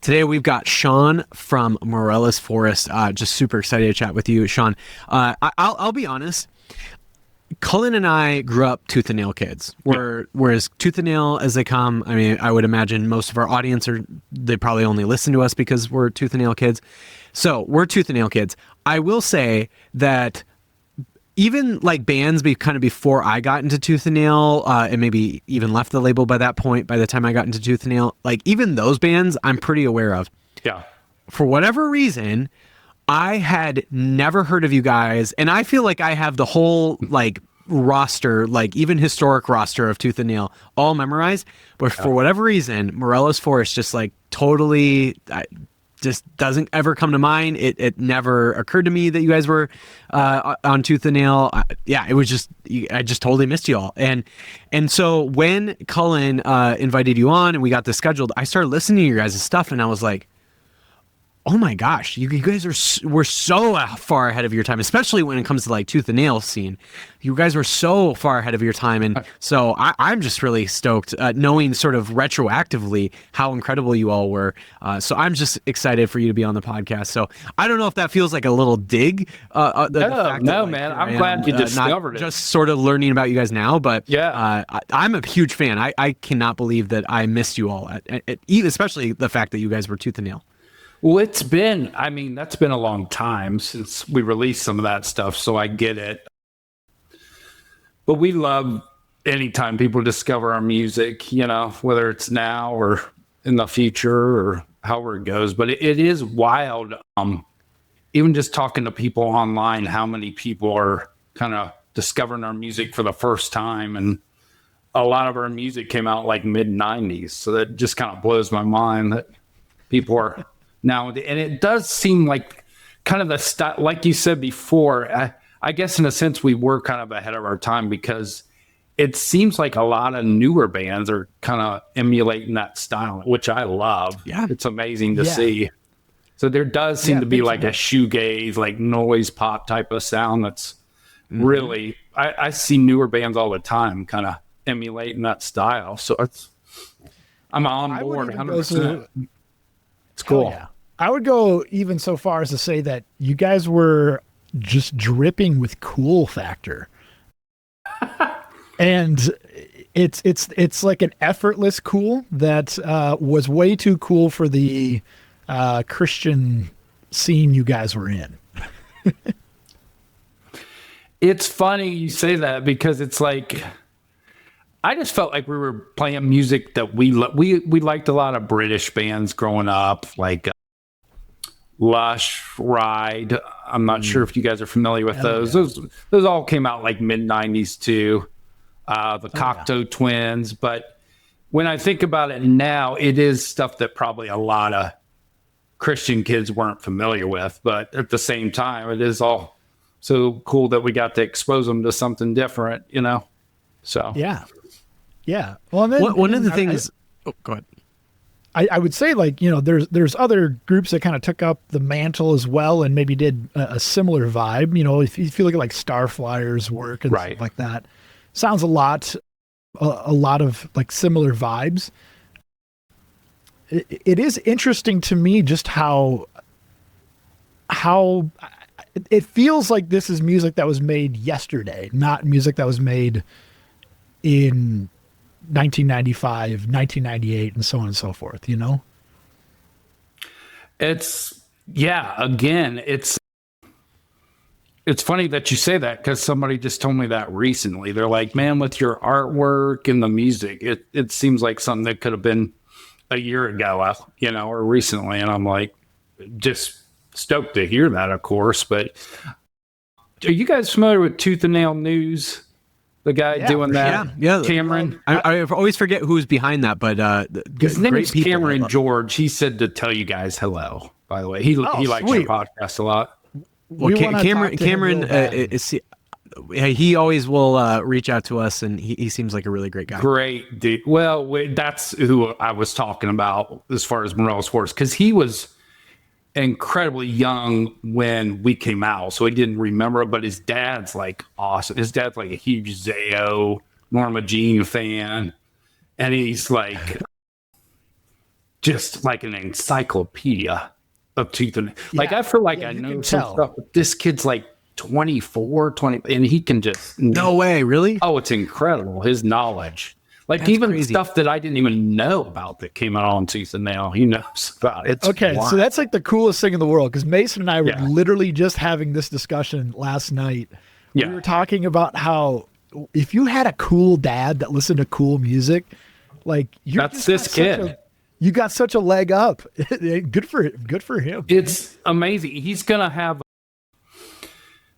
Today we've got Sean from Morella's Forest. Just super excited to chat with you, Sean. I'll be honest. Cullen and I grew up tooth and nail kids. We're as tooth and nail as they come. I mean, I would imagine most of our audience they probably only listen to us because we're tooth and nail kids. So we're tooth and nail kids. I will say that even like bands kind of before I got into tooth and nail, and maybe even left the label by that point, by the time I got into tooth and nail, like even those bands I'm pretty aware of. Yeah. For whatever reason, I had never heard of you guys, and I feel like I have the whole like roster, like even historic roster of tooth and nail all memorized, but for whatever reason, Morella's Forest just like totally just doesn't ever come to mind. It never occurred to me that you guys were on tooth and nail. It was just, I just totally missed you all. And so when Cullen invited you on and we got this scheduled, I started listening to your guys' stuff and I was like, oh my gosh, you guys were so far ahead of your time, especially when it comes to like tooth and nail scene. You guys were so far ahead of your time. And so I'm just really stoked knowing sort of retroactively how incredible you all were. So I'm just excited for you to be on the podcast. So I don't know if that feels like a little dig. No, man. I'm glad you discovered it. Just sort of learning about you guys now. But yeah, I'm a huge fan. I cannot believe that I missed you all, especially the fact that you guys were tooth and nail. Well, that's been a long time since we released some of that stuff, so I get it. But we love anytime people discover our music, whether it's now or in the future or however it goes. But it is wild, even just talking to people online, how many people are kind of discovering our music for the first time. And a lot of our music came out like mid-90s, so that just kind of blows my mind that people are... Now, and it does seem like kind of the style, like you said before, I guess in a sense we were kind of ahead of our time because it seems like a lot of newer bands are kind of emulating that style, which I love. Yeah. It's amazing to see. So there does seem to be like a shoegaze, like noise pop type of sound that's really, I see newer bands all the time kind of emulating that style. So I'm on board 100%. It's cool. Yeah. I would go even so far as to say that you guys were just dripping with cool factor. And it's like an effortless cool that was way too cool for the Christian scene you guys were in. It's funny you say that because it's like I just felt like we were playing music that we liked a lot of British bands growing up, like Lush, Ride. I'm not sure if you guys are familiar with those. Yeah. Those all came out like mid-90s too. The Cocteau Twins. But when I think about it now, it is stuff that probably a lot of Christian kids weren't familiar with. But at the same time, it is all so cool that we got to expose them to something different, So yeah. Well, then, one of the things. Go ahead. I would say, like, there's other groups that kind of took up the mantle as well and maybe did a similar vibe. If you look at like Starflyer's work and stuff like that, sounds a lot of like similar vibes. It is interesting to me just how it feels like this is music that was made yesterday, not music that was made in 1995, 1998, and so on and so forth, It's funny that you say that because somebody just told me that recently. They're like, man, with your artwork and the music, it seems like something that could have been a year ago, or recently. And I'm like, just stoked to hear that, of course. But are you guys familiar with Tooth and Nail News? The guy doing that, Cameron. I always forget who's behind that, but his name is Cameron George. He said to tell you guys hello. By the way, he likes your podcast a lot. Well, Cameron, he always will reach out to us, and he seems like a really great guy. Great dude. Well, that's who I was talking about as far as Morella's Forest, because he was incredibly young when we came out, so he didn't remember it, but his dad's like awesome. His dad's like a huge Zayo, Norma Jean fan, and he's like just like an encyclopedia of tooth and like I feel like I know some stuff, but this kid's like 24, 20, and he can just no way, really? Oh, it's incredible, his knowledge. Like that's even crazy. Stuff that I didn't even know about that came out on Tooth and Nail, he knows about it. Okay, wild. So that's like the coolest thing in the world, because Mason and I were literally just having this discussion last night. We were talking about how if you had a cool dad that listened to cool music, like that's this kid. You got such a leg up. Good for him. It's amazing. He's gonna have.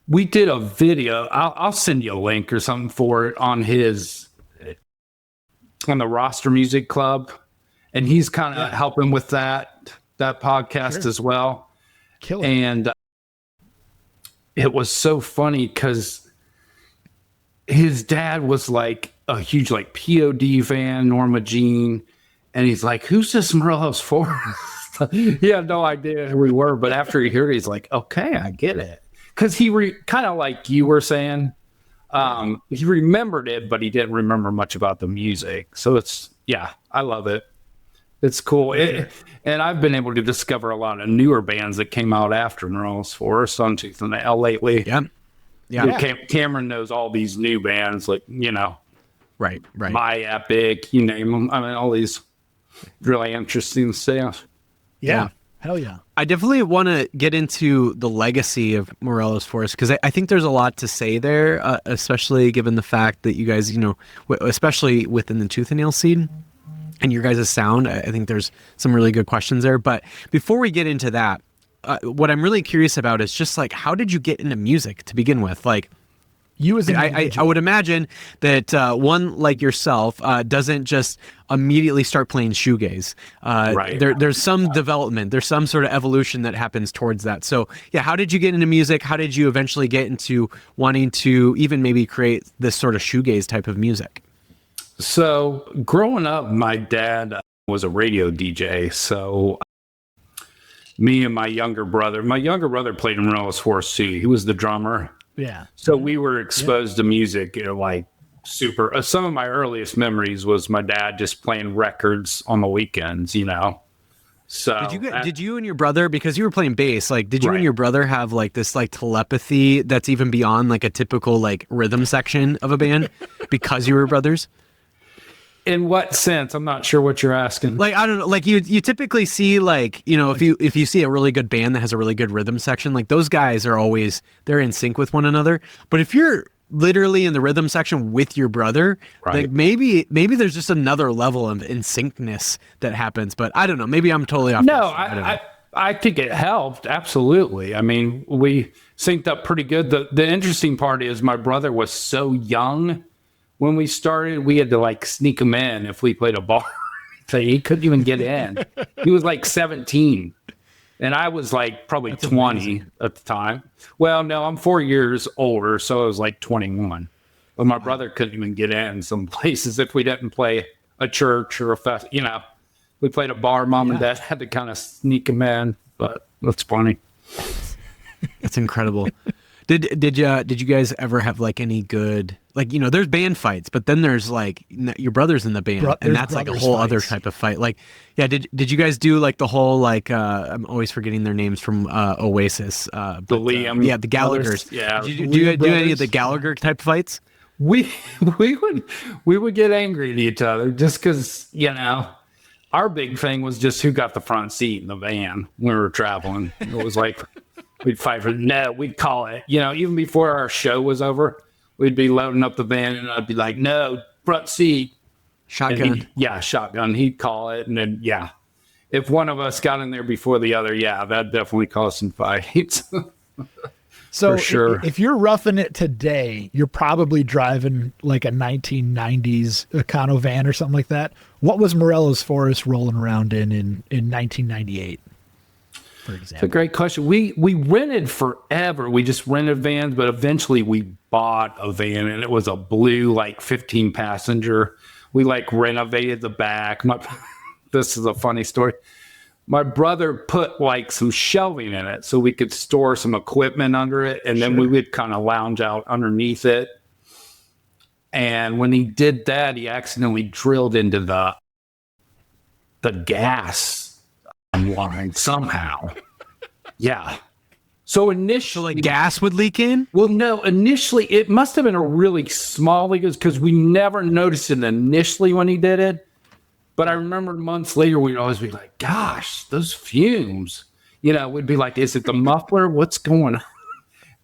We did a video. I'll send you a link or something for it on the Roster Music Club, and he's kind of helping with that podcast as well. And it was so funny because his dad was like a huge like POD fan, Norma Jean. And he's like, who's this Morello's Forest? He had no idea who we were. But after he heard it, he's like, okay, I get it. Because he kind of like you were saying, he remembered it, but he didn't remember much about the music. So I love it. It's cool. And I've been able to discover a lot of newer bands that came out after Morello's Forest on Tooth and Nail lately. Yeah. Cameron knows all these new bands, like, Right. My Epic, you name them. I mean, all these really interesting stuff. Yeah. Hell yeah. I definitely want to get into the legacy of Morello's Forest, because I think there's a lot to say there, especially given the fact that you guys, especially within the Tooth and Nail scene and your guys' sound, I think there's some really good questions there. But before we get into that, what I'm really curious about is just like, how did you get into music to begin with? Like, you as I would imagine that one like yourself doesn't just immediately start playing shoegaze. Right. There's some development. There's some sort of evolution that happens towards that. So yeah, how did you get into music? How did you eventually get into wanting to even maybe create this sort of shoegaze type of music? So growing up, my dad was a radio DJ. So me and my younger brother played in Morello's Forest too. He was the drummer. Yeah. So we were exposed to music, like super. Some of my earliest memories was my dad just playing records on the weekends, So did you and your brother, because you were playing bass, like did you and your brother have like this like telepathy that's even beyond like a typical like rhythm section of a band because you were brothers? In what sense? I'm not sure what you're asking. Like, I don't know, like you typically see like, if you see a really good band that has a really good rhythm section, like those guys are always, they're in sync with one another. But if you're literally in the rhythm section with your brother, like maybe there's just another level of in syncness that happens. But I don't know, maybe I'm totally off. No, I think it helped. Absolutely. I mean, we synced up pretty good. The interesting part is my brother was so young when we started, we had to like sneak him in if we played a bar. So he couldn't even get in. He was like 17. And I was like probably 20 at the time. Well, no, I'm 4 years older, so I was like 21. But my brother couldn't even get in some places if we didn't play a church or a fest. We played a bar, mom and dad had to kind of sneak him in. But that's funny. That's incredible. Did you guys ever have like any good, like, there's band fights, but then there's like your brother's in the band and that's like a whole other type of fight. Like, yeah. Did you guys do like the whole, like, I'm always forgetting their names from Oasis, the Liam, the Gallaghers. Yeah. Did you do any of the Gallagher type fights? We would get angry at each other just because, our big thing was just who got the front seat in the van when we were traveling. It was like, we'd fight for we'd call it, even before our show was over, we'd be loading up the van and I'd be like, no, front seat. Shotgun. Shotgun. He'd call it. And then, if one of us got in there before the other, that'd definitely cause some fights. So for sure. If you're roughing it today, you're probably driving like a 1990s Econo van or something like that. What was Morello's Forest rolling around in 1998? For example. It's a great question. We rented forever. We just rented vans, but eventually we bought a van and it was a blue, like 15 passenger. We like renovated the back. This is a funny story. My brother put like some shelving in it so we could store some equipment under it. And then we would kind of lounge out underneath it. And when he did that, he accidentally drilled into the the gas line somehow. Yeah. So initially, like gas would leak in? Well, no, initially it must have been a really small leak because we never noticed it initially when he did it. But I remember months later, we'd always be like, gosh, those fumes, we'd be like, is it the muffler? What's going on?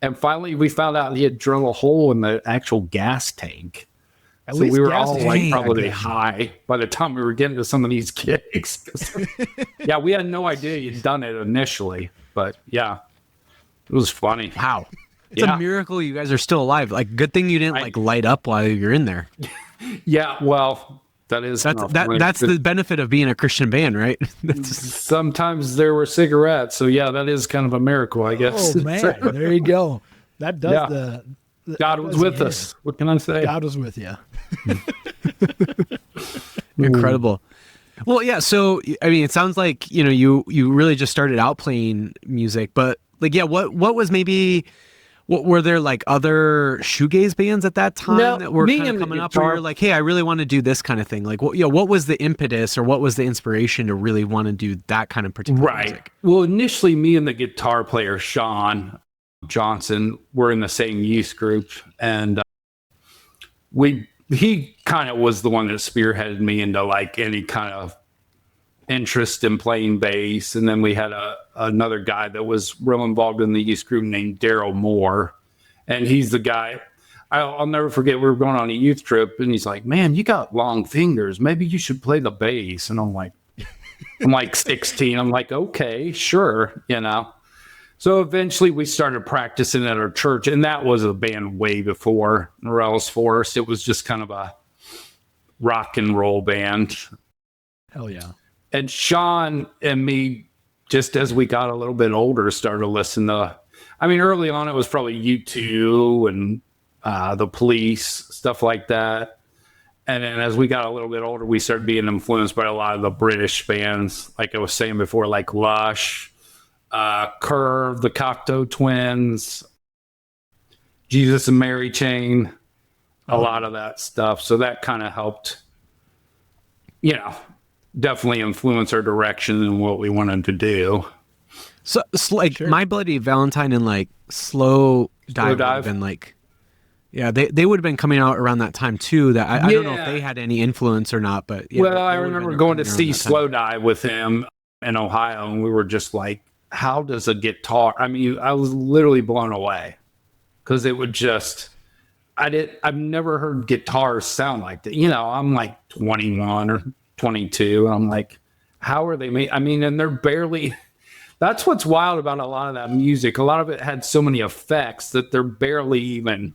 And finally we found out he had drilled a hole in the actual gas tank. So we were all like probably high by the time we were getting to some of these gigs. Yeah, we had no idea you'd done it initially, but yeah. It was funny. Wow. It's a miracle you guys are still alive. Like, good thing you didn't light up while you're in there. Yeah, well, that's the benefit of being a Christian band, right? Sometimes there were cigarettes, so yeah, that is kind of a miracle, I guess. Oh man, there you go. That does the God was with us. What can I say? God was with you. Incredible. Well, yeah. So I mean, it sounds like you really just started out playing music, but what was maybe. What were there like other shoegaze bands at that time that were kind of coming up where you're like, hey, I really want to do this kind of thing? Like, what was the impetus or what was the inspiration to really want to do that kind of particular music? Well, initially me and the guitar player, Sean Johnson, were in the same youth group. And he kind of was the one that spearheaded me into like any kind of interest in playing bass. And then we had another guy that was real involved in the youth group named Daryl Moore, and he's the guy I'll never forget. We were going on a youth trip and he's like, man, you got long fingers, maybe you should play the bass. And I'm like 16. I'm like, okay, sure, so eventually we started practicing at our church, and that was a band way before Morella's Force. It was just kind of a rock and roll band. Hell yeah. And Sean and me, just as we got a little bit older, started listening to, early on it was probably U2 and the Police, stuff like that. And then as we got a little bit older, we started being influenced by a lot of the British bands, like I was saying before, like Lush, Curve, the Cocteau Twins, Jesus and Mary Chain, a lot of that stuff. So that kind of helped, definitely influence our direction and what we wanted to do. So like My Bloody Valentine and like Slow Dive would have been like, they would have been coming out around that time too. That I don't know if they had any influence or not, but I remember going to see Slow Dive with him in Ohio, and we were just like, how does a guitar? I was literally blown away because it would just. I've never heard guitars sound like that. I'm like 21 or 22, and I'm like, how are they made? And they're barely. That's what's wild about a lot of that music. A lot of it had so many effects that they're barely even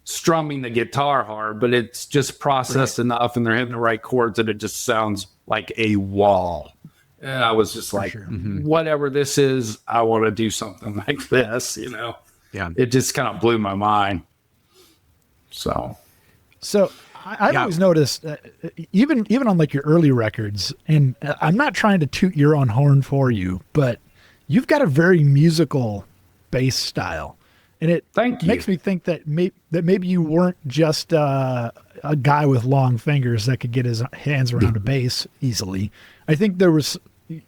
strumming the guitar hard, but it's just processed enough, and they're hitting the right chords that it just sounds like a wall. And I was just like, whatever this is, I want to do something like this. Yeah, it just kind of blew my mind. So I've always noticed, even on like your early records, and I'm not trying to toot your own horn for you, but you've got a very musical bass style, and it makes me think that maybe you weren't just a guy with long fingers that could get his hands around a bass easily. I think there was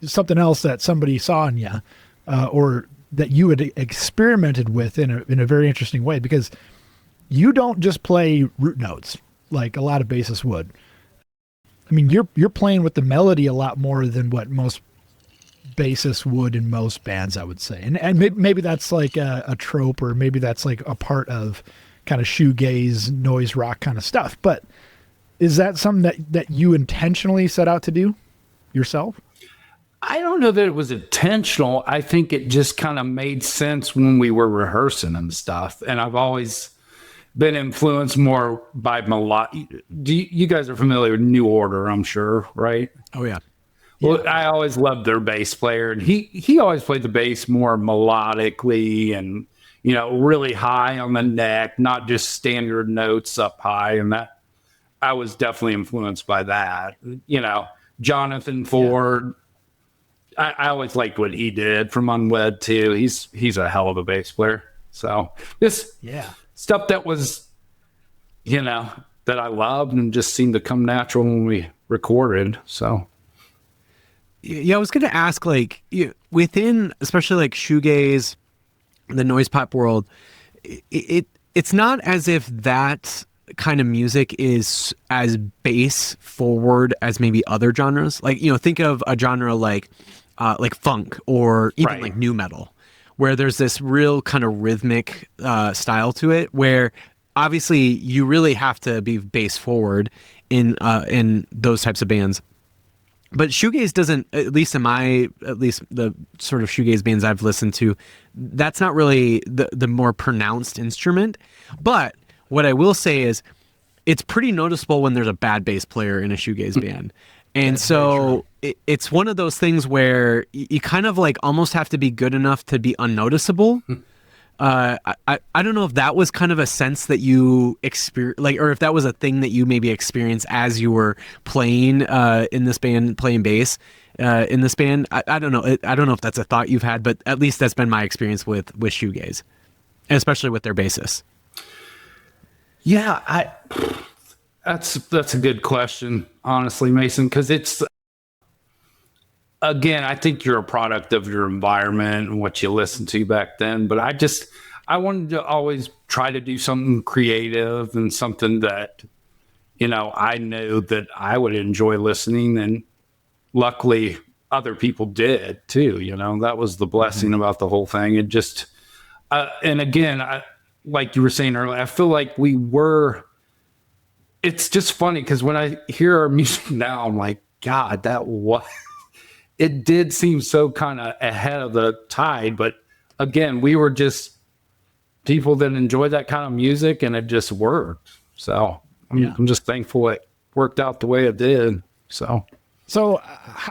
something else that somebody saw in you, or that you had experimented with in a very interesting way, because you don't just play root notes like a lot of bassists would. You're playing with the melody a lot more than what most bassists would in most bands, I would say. And maybe that's like a trope, or maybe that's like a part of kind of shoegaze, noise rock kind of stuff. But is that something that you intentionally set out to do yourself? I don't know that it was intentional. I think it just kind of made sense when we were rehearsing and stuff. And I've always been influenced more by you guys are familiar with New Order, I'm sure, right? Oh yeah. Well, I always loved their bass player, and he always played the bass more melodically and really high on the neck, not just standard notes up high. And that I was definitely influenced by that. Jonathan Ford. Yeah. I always liked what he did from Unwed too. He's a hell of a bass player. So stuff that was, that I loved and just seemed to come natural when we recorded. So, Yeah, I was going to ask, like, within, especially like shoegaze, the noise pop world, it's not as if that kind of music is as bass forward as maybe other genres. Like, think of a genre like funk or even like nu metal, where there's this real kind of rhythmic style to it, where obviously you really have to be bass forward in those types of bands. But shoegaze doesn't, at least the sort of shoegaze bands I've listened to, that's not really the more pronounced instrument. But what I will say is it's pretty noticeable when there's a bad bass player in a shoegaze band. And so it's one of those things where you kind of like almost have to be good enough to be unnoticeable. I don't know if that was kind of a sense that you experience, like, or if that was a thing that you maybe experienced as you were playing in this band, playing bass in this band. I don't know. I don't know if that's a thought you've had, but at least that's been my experience with shoegaze, especially with their bassists. Yeah, that's a good question, honestly, Mason, because it's, again, I think you're a product of your environment and what you listened to back then. But I wanted to always try to do something creative and something that, I knew that I would enjoy listening. And luckily other people did too. That was the blessing about the whole thing. It just, and again, like you were saying earlier, I feel like it's just funny because when I hear our music now, I'm like, God, it did seem so kind of ahead of the tide. But again, we were just people that enjoyed that kind of music, and it just worked. So I'm just thankful it worked out the way it did. So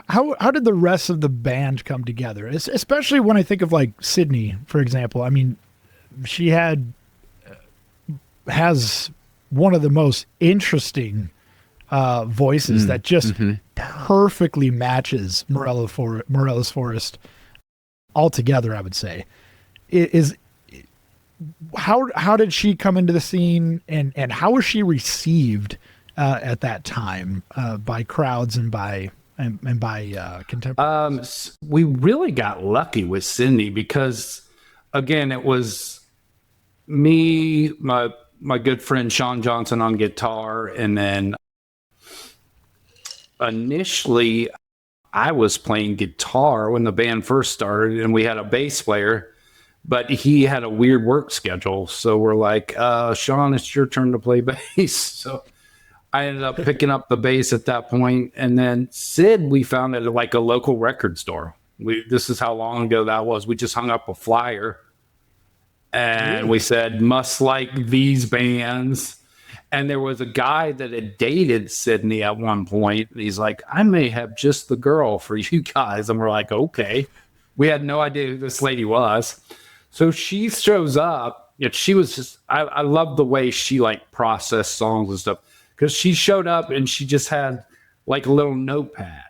how did the rest of the band come together? Especially when I think of like Sydney, for example. I mean, she has one of the most interesting voices that just perfectly matches Morella's Forest altogether, I would say. How did she come into the scene, and how was she received at that time by crowds and by contemporaries? We really got lucky with Sydney because, again, it was me, my good friend Sean Johnson on guitar, and then initially I was playing guitar when the band first started, and we had a bass player, but he had a weird work schedule. So we're like, Sean, it's your turn to play bass. So I ended up picking up the bass at that point. And then Sid, we found at like a local record store. This is how long ago that was. We just hung up a flyer and we said, must like these bands. And there was a guy that had dated Sydney at one point. He's like, I may have just the girl for you guys. And we're like, okay. We had no idea who this lady was. So she shows up. She was just, I love the way she like processed songs and stuff. Because she showed up and she just had like a little notepad.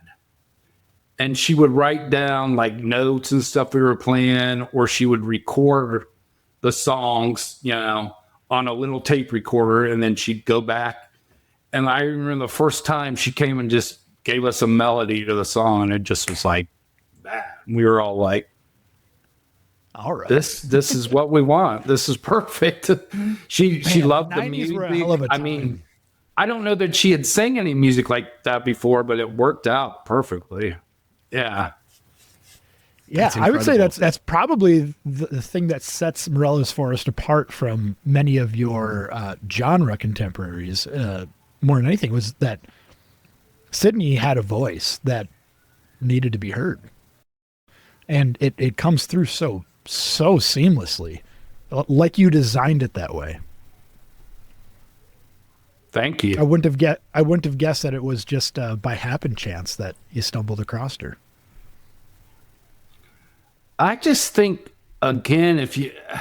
And she would write down like notes and stuff we were playing, or she would record the songs, on a little tape recorder, and then she'd go back. And I remember the first time she came and just gave us a melody to the song, and it just was like that. We were all like, all right, this is what we want. This is perfect. She loved the music. I mean, I don't know that she had sang any music like that before, but it worked out perfectly. Yeah. Yeah, I would say that's probably the thing that sets Morella's Forest apart from many of your genre contemporaries. More than anything, was that Sydney had a voice that needed to be heard, and it comes through so seamlessly, like you designed it that way. Thank you. I wouldn't have guessed that it was just by happen chance that you stumbled across her. I just think, again,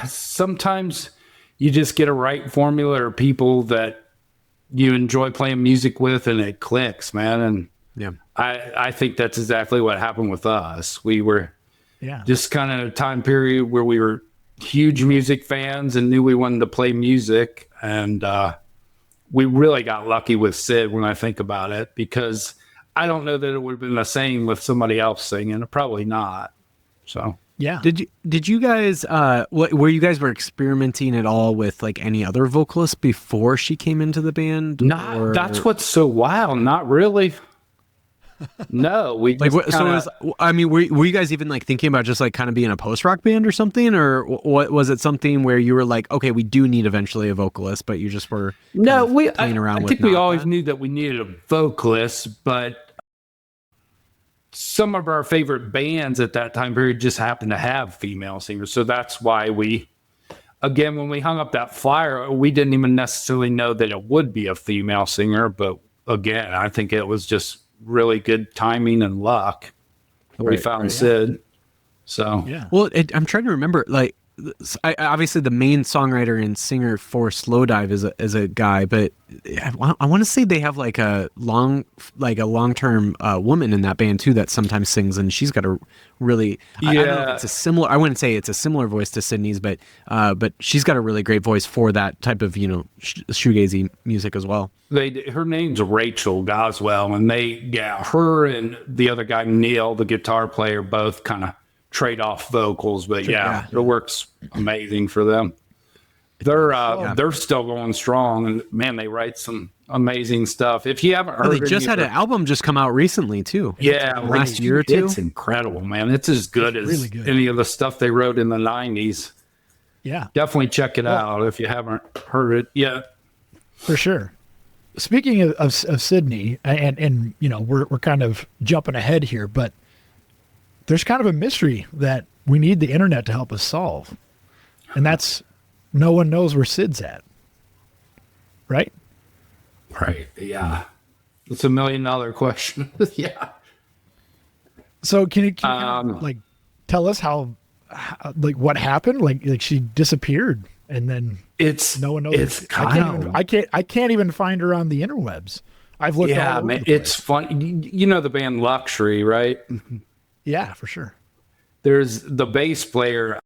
sometimes you just get a right formula or people that you enjoy playing music with, and it clicks, man. And yeah, I think that's exactly what happened with us. We were just kind of a time period where we were huge music fans and knew we wanted to play music. And we really got lucky with Sid when I think about it, because I don't know that it would have been the same with somebody else singing. Probably not. So Yeah. Did you guys were you guys experimenting at all with like any other vocalists before she came into the band? That's what's so wild. Not really. No, we just were you guys even like thinking about just like kind of being a post rock band or something, or what was it something where you were like, okay, we do need eventually a vocalist, but you just were playing around with? I think we always knew that we needed a vocalist, but some of our favorite bands at that time period just happened to have female singers, so that's why when we hung up that flyer, we didn't even necessarily know that it would be a female singer, but again, I think it was just really good timing and luck that we found Sid. So yeah. Well, I'm trying to remember. Like, obviously the main songwriter and singer for Slowdive is a guy, but I want to say they have like a long-term woman in that band too that sometimes sings, and she's got a really I don't know if it's a similar. I wouldn't say it's a similar voice to Sydney's, but she's got a really great voice for that type of shoegazy music as well. Her name's Rachel Goswell, and her and the other guy Neil, the guitar player, both kind of trade off vocals, but it works amazing for them. They're still going strong, and man, they write some amazing stuff. If you haven't heard, they just had an album just come out recently too. Yeah, last year or two. It's incredible, man. It's as good as really good. Any of the stuff they wrote in the 90s. Yeah, definitely check it out if you haven't heard it yet. For sure. Speaking of Sydney, and we're kind of jumping ahead here, but there's kind of a mystery that we need the internet to help us solve. And that's no one knows where Sid's at. Right? Right. Yeah. It's $1 million question. Yeah. So can you kind of, like tell us how what happened? Like she disappeared and then no one knows. I can't even find her on the interwebs. I've looked all over the place. It's fun. You know the band Luxury, right? Yeah, for sure. There's the bass player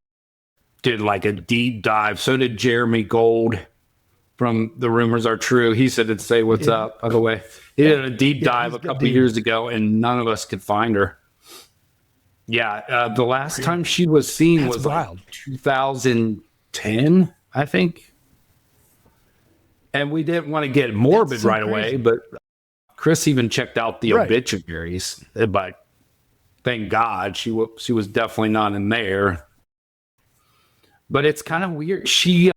did like a deep dive. So did Jeremy Gold from The Rumors Are True. He said, "It'd say what's up." By the way, he did a deep dive a couple years ago, and none of us could find her. Yeah, the last time she was seen was wild. Like 2010, I think. And we didn't want to get morbid right away, but Chris even checked out the obituaries. But thank God she was definitely not in there. But it's kind of weird. This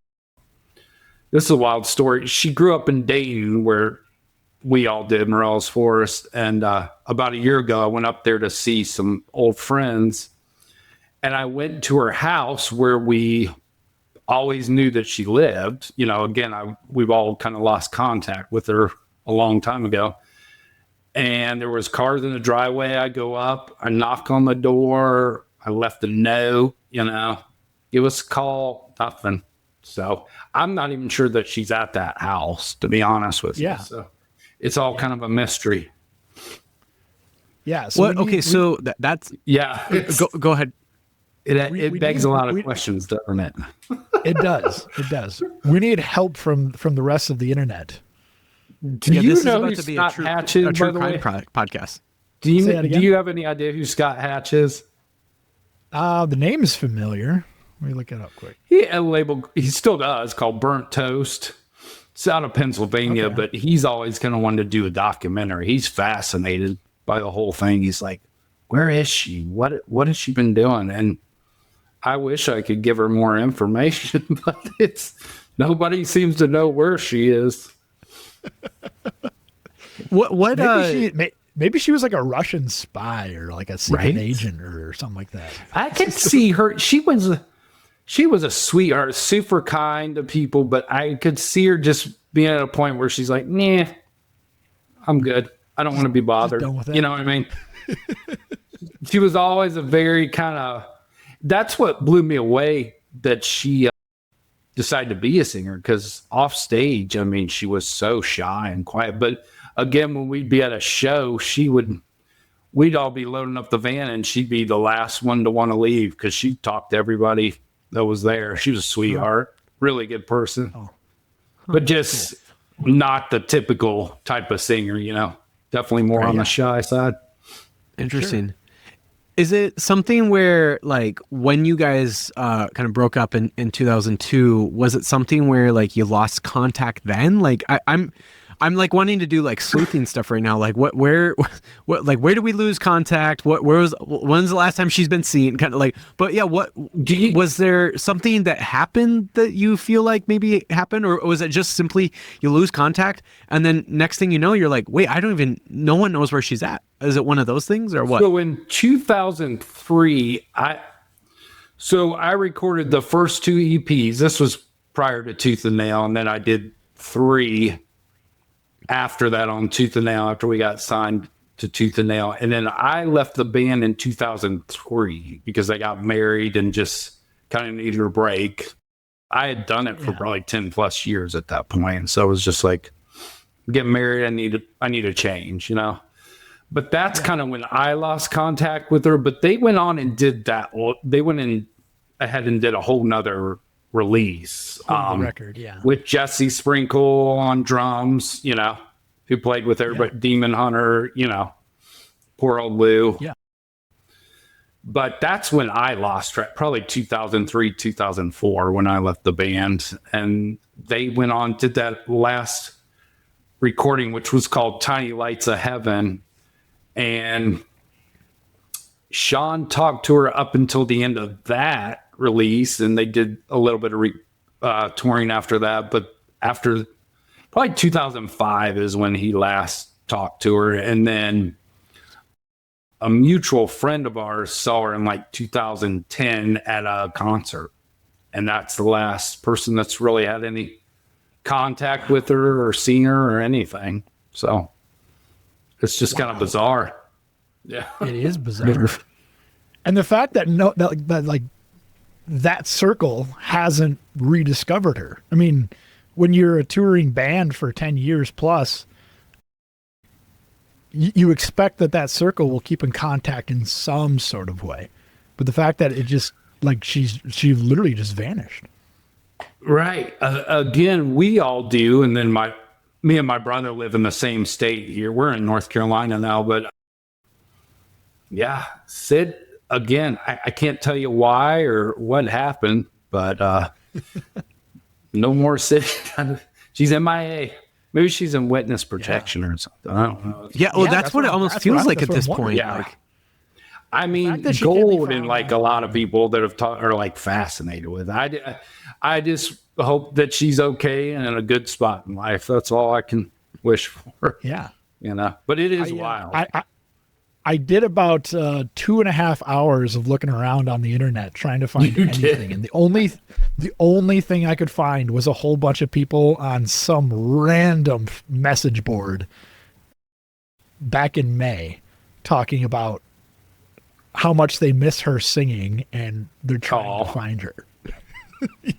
is a wild story. She grew up in Dayton, where we all did, Morella's Forest. And about a year ago, I went up there to see some old friends. And I went to her house where we always knew that she lived. Again, we've all kind of lost contact with her a long time ago. And there was cars in the driveway. I go up, I knock on the door. I left a note, give us a call, nothing. So I'm not even sure that she's at that house, to be honest with you. So it's all kind of a mystery. Yeah. So that's Go ahead. It begs a lot of questions, doesn't it? It does. It does. We need help from the rest of the internet. Do you know who Scott Hatch is, by the way? Podcast. Do you have any idea who Scott Hatch is? The name is familiar. Let me look it up quick. He had a label, he still does, called Burnt Toast. It's out of Pennsylvania, but he's always kind of wanted to do a documentary. He's fascinated by the whole thing. He's like, where is she? What has she been doing? And I wish I could give her more information, but nobody seems to know where she is. Maybe she was like a Russian spy or like a secret agent or something like that. I could see her. She was a sweetheart, super kind to people, but I could see her just being at a point where she's like, nah, I'm good. I don't want to be bothered. You know what I mean? She was always a very kind of, that's what blew me away, that she decided to be a singer, because off stage, I mean, she was so shy and quiet. But again, when we'd be at a show, we'd all be loading up the van and she'd be the last one to want to leave because she talked to everybody that was there. She was a sweetheart, really good person, but just not the typical type of singer, definitely more on the shy side. Interesting. Sure. Is it something where, like, when you guys kind of broke up in 2002, was it something where, like, you lost contact then? Like, I'm like wanting to do like sleuthing stuff right now. Like where do we lose contact? When's the last time she's been seen? Kind of like, but yeah, was there something that happened that you feel like maybe happened, or was it just simply you lose contact and then next thing you know, you're like, wait, no one knows where she's at. Is it one of those things or what? So in 2003, I recorded the first 2 EPs. This was prior to Tooth and Nail, and then I did 3 after that on Tooth and Nail, after we got signed to Tooth and Nail. And then I left the band in 2003 because I got married and just kind of needed a break. I had done it for probably 10 plus years at that point. So it was just like, get married, I need a change, you know? But that's kind of when I lost contact with her. But they went on and did that. They went in ahead and did a whole nother release record, with Jesse Sprinkle on drums, you know, who played with everybody, Demon Hunter, you know, poor old Lou. Yeah. But that's when I lost track, probably 2003, 2004, when I left the band. And they went on, did that last recording, which was called Tiny Lights of Heaven. And Sean talked to her up until the end of that release, and they did a little bit of touring after that. But after probably 2005 is when he last talked to her. And then a mutual friend of ours saw her in like 2010 at a concert. And that's the last person that's really had any contact with her or seen her or anything. So it's just kind of bizarre. Yeah. It is bizarre. And the fact that that circle hasn't rediscovered her. I mean, when you're a touring band for 10 years plus, you expect that circle will keep in contact in some sort of way. But the fact that it just, like, she literally just vanished. Right. Again, we all do. And then me and my brother live in the same state here. We're in North Carolina now, but yeah, Sid, again, I can't tell you why or what happened, but no more Sid. She's MIA. Maybe she's in witness protection or something. I don't know. Yeah, well, that's what it almost feels like at this point. Yeah. Like, I mean, gold and like a lot of people that have are like fascinated with it. I just hope that she's okay and in a good spot in life. That's all I can wish for. Yeah. You know, but it is wild. I did about 2.5 hours of looking around on the internet trying to find anything. And the only thing I could find was a whole bunch of people on some random message board back in May talking about how much they miss her singing and they're trying to find her.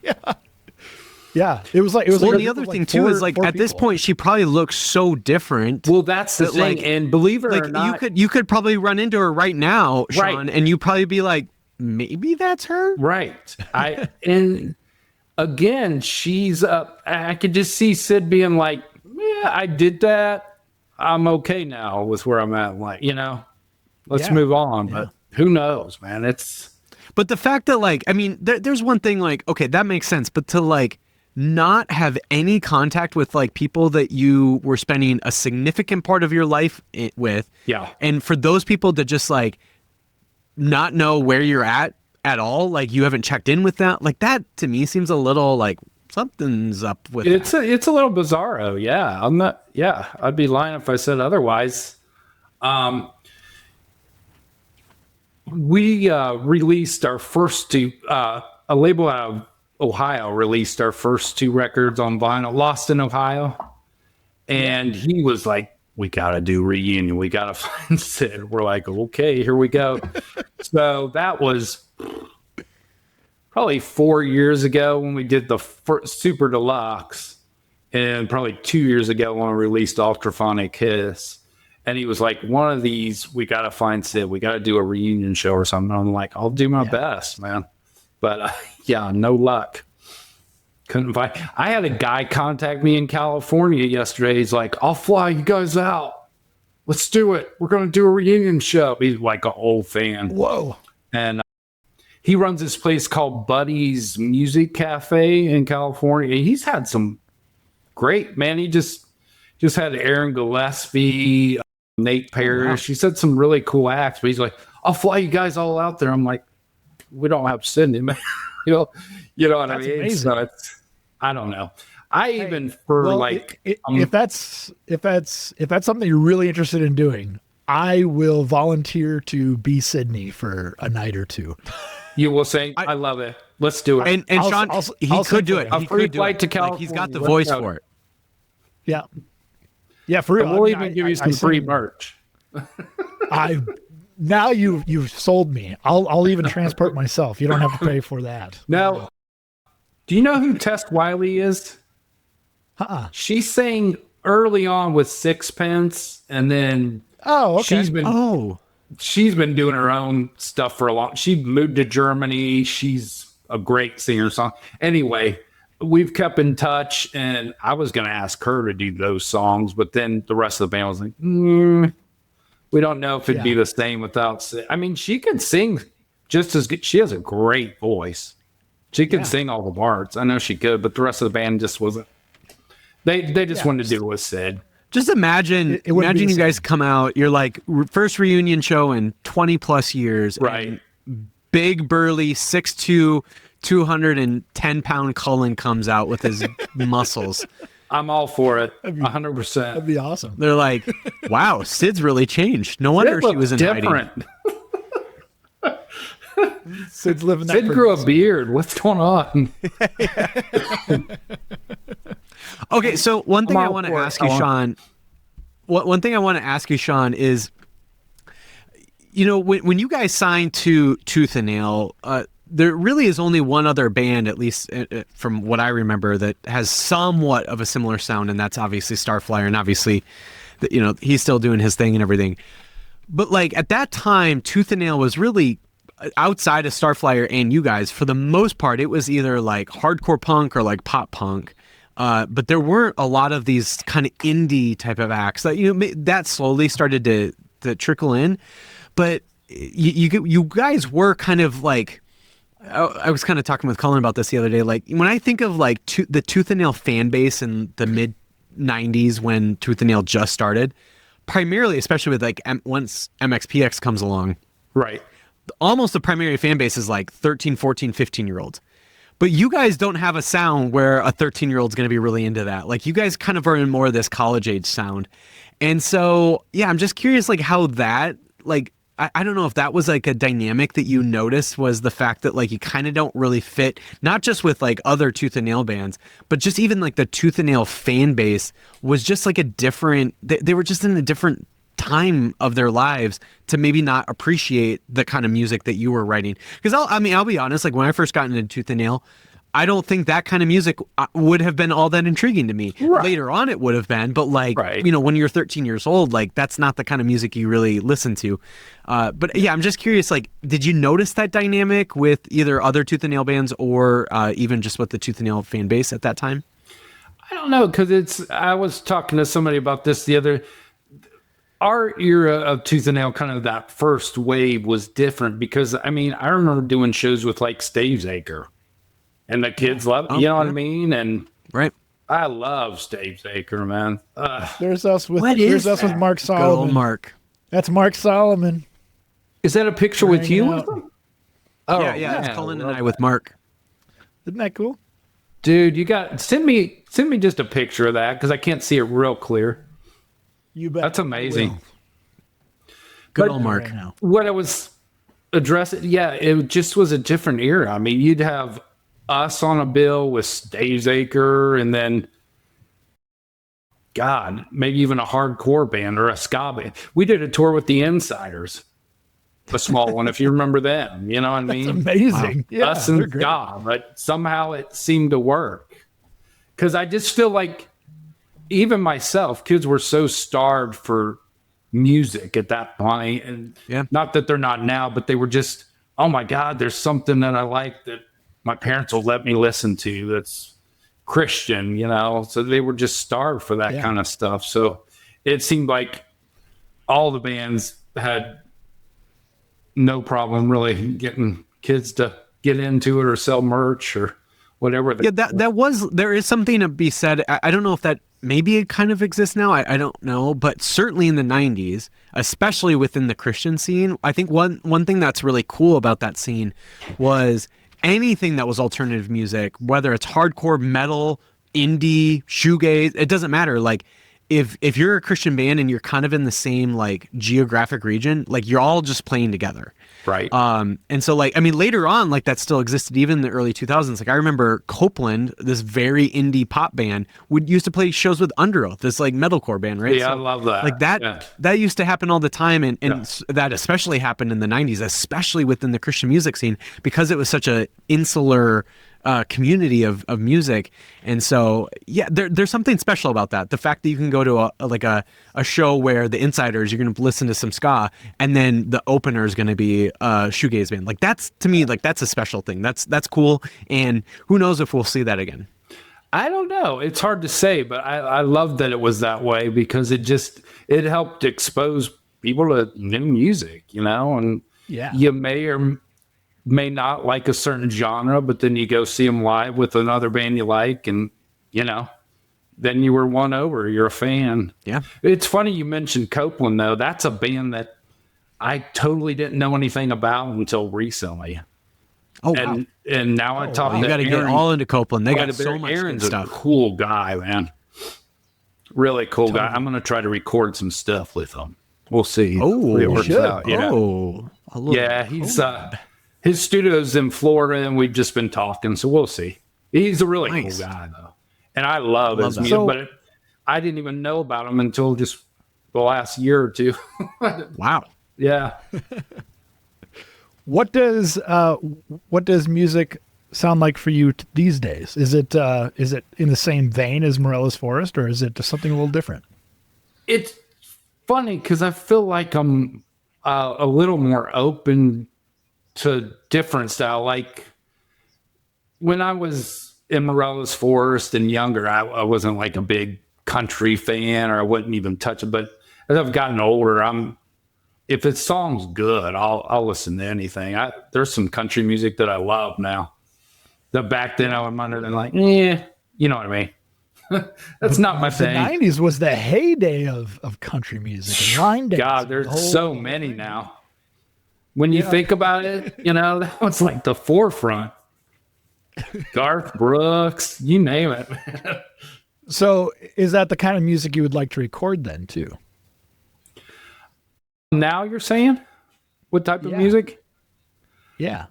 Yeah. It was like the other thing too is like at this point she probably looks so different. Well, that's the thing. Like, and believe it or not, you could probably run into her right now, Sean, and you probably be like, maybe that's her. Right. And again, she's up. I could just see Sid being like, yeah, I did that. I'm okay now with where I'm at. Like, you know, let's move on. But who knows, man? But the fact that, like, I mean, there's one thing, like, okay, that makes sense, but to like not have any contact with like people that you were spending a significant part of your life with, and for those people to just like not know where you're at all, like you haven't checked in with that, like that to me seems a little like something's up with it's a little bizarro. Yeah, I'm not. Yeah, I'd be lying if I said otherwise. We released our first 2, a label out of Ohio released our first 2 records on vinyl, Lost in Ohio. And he was like, we got to do reunion. We got to find Sid. We're like, okay, here we go. So that was probably 4 years ago when we did the first Super Deluxe, and probably 2 years ago when we released Ultraphonic Hiss. And he was like, one of these, we got to find Sid. We got to do a reunion show or something. I'm like, I'll do my best, man. But no luck. Couldn't find. I had a guy contact me in California yesterday. He's like, I'll fly you guys out. let's do it. We're going to do a reunion show. He's like an old fan. Whoa. And he runs this place called Buddy's Music Cafe in California. He's had some great, man. He just had Aaron Gillespie, Nate Parrish. Wow. He said some really cool acts, but he's like, I'll fly you guys all out there. I'm like, we don't have Sydney, man. you know what I mean? So I don't know. If that's something you're really interested in doing, I will volunteer to be Sydney for a night or two. You will say, I love it. Let's do it. And Sean, he could do it. A free flight to California. Like, he's got the voice for it. Yeah. Yeah, for real. We'll even give you some free merch. Now you've sold me. I'll even transport myself. You don't have to pay for that. Now, do you know who Tess Wiley is? She sang early on with Sixpence, and then she's been doing her own stuff for a long. She moved to Germany. She's a great singer song. Anyway, we've kept in touch, and I was going to ask her to do those songs, but then the rest of the band was like, we don't know if it'd be the same without. I mean, she can sing just as good. She has a great voice. She could sing all the parts. I know she could, but the rest of the band just wasn't. They just wanted to do what Sid. Just imagine you guys come out. You're like first reunion show in 20 plus years. Right. Big burly 6'2", 210-pound Cullen comes out with his muscles. I'm all for it. 100%. That'd be awesome. They're like, wow, Sid's really changed. No wonder she was in different. hiding. Sid's living that. Sid grew a beard. What's going on? Okay, so one thing I want to ask you, Sean. One thing I want to ask you, Sean, is, when you guys signed to Tooth and Nail, there really is only one other band, at least from what I remember, that has somewhat of a similar sound, and that's obviously Starflyer, and obviously, he's still doing his thing and everything. But like at that time, Tooth and Nail was really outside of Starflyer and you guys. For the most part, it was either like hardcore punk or like pop punk. But there weren't a lot of these kind of indie type of acts that that slowly started to trickle in. But you guys were kind of like, I was kind of talking with Cullen about this the other day. Like when I think of like the Tooth and Nail fan base in the mid 90s when Tooth and Nail just started, primarily, especially with like once MXPX comes along, right? Almost the primary fan base is like 13, 14, 15-year-olds. But you guys don't have a sound where a 13-year-old's going to be really into that. Like you guys kind of are in more of this college age sound. And so, yeah, I'm just curious like how that, like, I don't know if that was like a dynamic that you noticed, was the fact that like you kind of don't really fit, not just with like other Tooth and Nail bands, but just even like the Tooth and Nail fan base was just like a different, they were just in a different time of their lives to maybe not appreciate the kind of music that you were writing. Because I'll be honest, like when I first got into Tooth and Nail, I don't think that kind of music would have been all that intriguing to me. Right. Later on it would have been, but like, when you're 13 years old, like that's not the kind of music you really listen to. But yeah, I'm just curious, like, did you notice that dynamic with either other Tooth and Nail bands or even just with the Tooth and Nail fan base at that time? I don't know, because I was talking to somebody about this our era of Tooth and Nail, kind of that first wave was different because, I remember doing shows with like Stavesacre. And the kids love it, what I mean? And I love Stavesacre, man. There's us with Mark Solomon. Good old Mark. That's Mark Solomon. Is that a picture with you? With him? Oh, yeah. It's Cullen and I with Mark. Isn't that cool? Dude, you got send me just a picture of that because I can't see it real clear. You bet. That's amazing. Good old Mark. Right, what I was addressing, it just was a different era. You'd have us on a bill with Stavesacre, and then maybe even a hardcore band or a ska band. We did a tour with the Insiders, a small one, if you remember them. You know what I mean? Amazing. Wow. Yeah, us and ska, but somehow it seemed to work. Because I just feel like even myself, kids were so starved for music at that point, and not that they're not now, but they were just, oh my God, there's something that I like that my parents will let me listen to that's Christian, so they were just starved for that kind of stuff. So it seemed like all the bands had no problem really getting kids to get into it or sell merch or whatever. There is something to be said. I don't know if that maybe it kind of exists now. I don't know, but certainly in the 90s, especially within the Christian scene, I think one thing that's really cool about that scene was anything that was alternative music, whether it's hardcore metal, indie, shoegaze, it doesn't matter. Like if you're a Christian band and you're kind of in the same like geographic region, like you're all just playing together. Right. And so like, I mean, later on, like that still existed even in the early 2000s. Like I remember Copeland, this very indie pop band, used to play shows with Under Oath, this like metalcore band, right? Yeah, so, I love that. Like that used to happen all the time. And that especially happened in the 90s, especially within the Christian music scene, because it was such a insular community of music. And so, yeah, there's something special about that. The fact that you can go to a show where the insiders, you're going to listen to some ska, and then the opener is going to be a shoegaze band. Like that's, to me, like that's a special thing. That's cool. And who knows if we'll see that again. I don't know. It's hard to say, but I love that it was that way because it helped expose people to new music, and you may or may not like a certain genre, but then you go see them live with another band you like, and then you were won over. You're a fan. Yeah. It's funny you mentioned Copeland though. That's a band that I totally didn't know anything about until recently. Oh, wow. And now I talk. You got to get all into Copeland. They got so much Aaron's good stuff. A cool guy, man. Really cool guy. I'm gonna try to record some stuff with him. We'll see. Oh, it works out. He's his studio's in Florida, and we've just been talking, so we'll see. He's a really cool guy, though, and I love his music. But I didn't even know about him until just the last year or two. Wow. Yeah. What does music sound like for you these days? Is it in the same vein as Morella's Forest, or is it something a little different? It's funny because I feel like I'm a little more open to different style. Like when I was in Morella's Forest and younger, I wasn't like a big country fan, or I wouldn't even touch it. But as I've gotten older, if the song's good, I'll listen to anything. There's some country music that I love now. That back then I was under and like, you know what I mean? That's not my thing. The 90s was the heyday of country music and line dance. God, there's so many now. When you think about it, that was like the forefront. Garth Brooks, you name it. So is that the kind of music you would like to record then too? Now you're saying? What type of music? Yeah.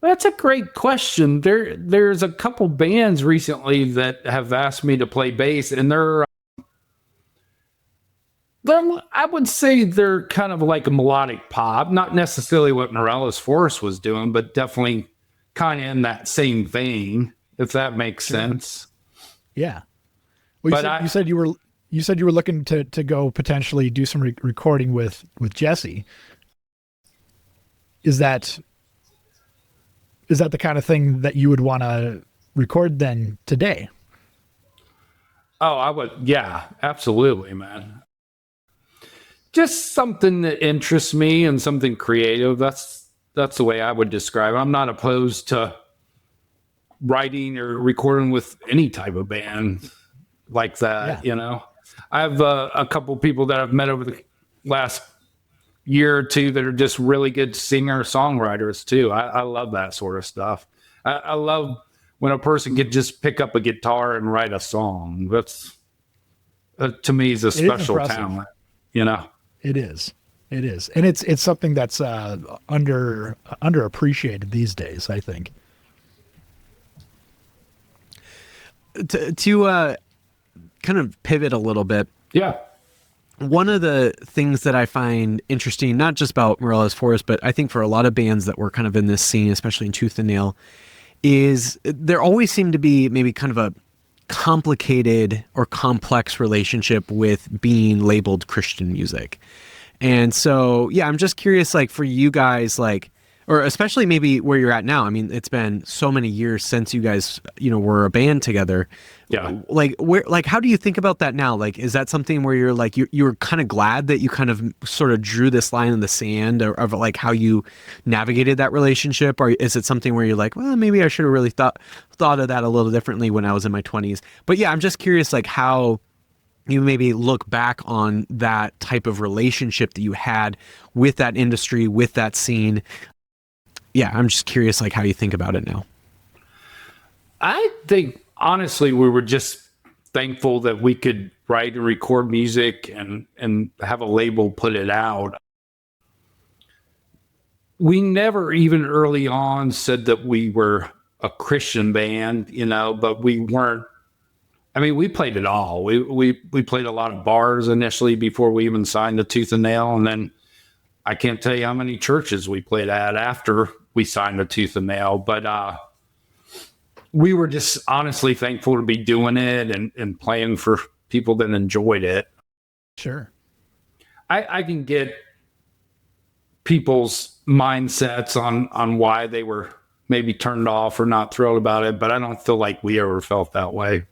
That's a great question. There's a couple bands recently that have asked me to play bass, and they're I would say they're kind of like a melodic pop, not necessarily what Morella's Forest was doing, but definitely kind of in that same vein, if that makes sense. Yeah. Well, you said you were looking to go potentially do some recording with Jesse. Is that the kind of thing that you would want to record then today? Oh, I would. Yeah, absolutely, man. Just something that interests me and something creative. That's the way I would describe it. I'm not opposed to writing or recording with any type of band like that. I have a couple people that I've met over the last year or two that are just really good singer-songwriters too. I love that sort of stuff. I love when a person can just pick up a guitar and write a song. That's to me is a special talent. It is. And it's something that's underappreciated these days, I think. To kind of pivot a little bit. Yeah. One of the things that I find interesting, not just about Morella's Forest, but I think for a lot of bands that were kind of in this scene, especially in Tooth and Nail, is there always seemed to be maybe kind of a complicated or complex relationship with being labeled Christian music. And so, yeah, I'm just curious, like for you guys, like, or especially maybe where you're at now. I mean, it's been so many years since you guys, were a band together. Yeah. Like how do you think about that now? Like, is that something where you're like, you were kind of glad that you kind of sort of drew this line in the sand of like how you navigated that relationship? Or is it something where you're like, well, maybe I should have really thought of that a little differently when I was in my 20s? But yeah, I'm just curious, like how you maybe look back on that type of relationship that you had with that industry, with that scene. Yeah, I'm just curious, like, how you think about it now. I think, honestly, we were just thankful that we could write and record music and have a label put it out. We never, even early on, said that we were a Christian band, but we weren't. I mean, we played it all. We played a lot of bars initially before we even signed to Tooth and Nail, and then I can't tell you how many churches we played at after we signed to Tooth and Nail, but we were just honestly thankful to be doing it and playing for people that enjoyed it. Sure. I can get people's mindsets on why they were maybe turned off or not thrilled about it, but I don't feel like we ever felt that way.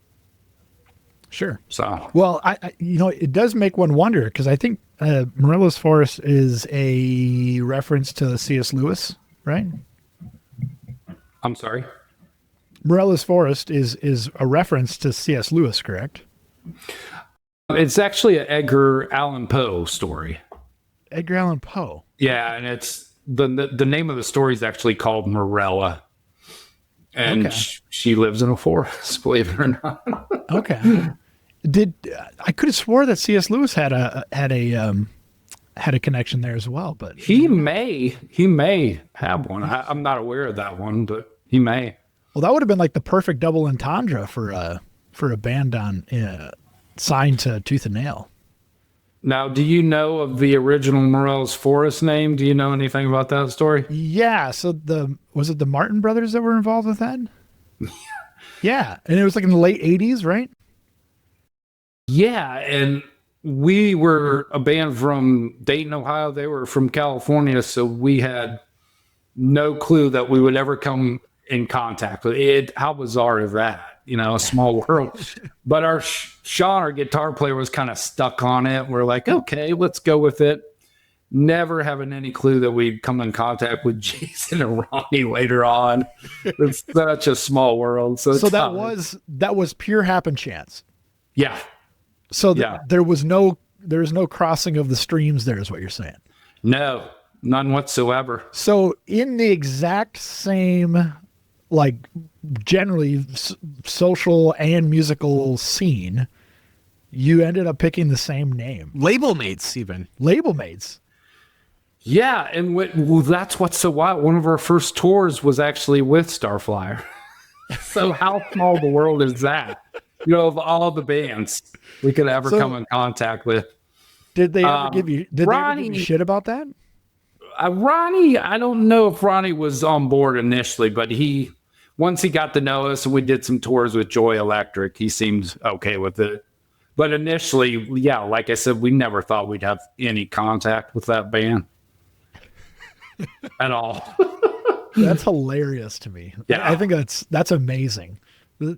Sure. So, well, I it does make one wonder, because I think Morella's Forest is a reference to C.S. Lewis, right? I'm sorry? Morella's Forest is a reference to C.S. Lewis, correct? It's actually an Edgar Allan Poe story. Edgar Allan Poe. Yeah, and it's the name of the story is actually called Morella. And okay. She lives in a forest, believe it or not. Okay. I could have swore that C.S. Lewis had a connection there as well, but he may have one. I'm not aware of that one, but he may. Well, that would have been like the perfect double entendre for a band on signed to Tooth and Nail. Now, do you know of the original Morella's Forest name? Do you know anything about that story? Yeah. So was it the Martin brothers that were involved with that? Yeah, and it was like in the late 80s, right? Yeah, and we were a band from Dayton, Ohio. They were from California, so we had no clue that we would ever come in contact with it. How bizarre is that? A small world. But Sean, our guitar player, was kind of stuck on it. We're like, okay, let's go with it. Never having any clue that we'd come in contact with Jason and Ronnie later on. It's such a small world. So that was pure happen chance. Yeah. So there was no crossing of the streams there, is what you're saying. No, none whatsoever. So in the exact same, like, generally social and musical scene, you ended up picking the same name. Label mates, even. Label mates. Yeah, and that's what's so wild. One of our first tours was actually with Starflyer. So how small the world is that? Of all the bands we could ever come in contact with. Did they ever give you shit about that? Ronnie, I don't know if Ronnie was on board initially, but once he got to know us and we did some tours with Joy Electric, he seemed okay with it. But initially, yeah, like I said, we never thought we'd have any contact with that band at all. That's hilarious to me. Yeah. I think that's amazing.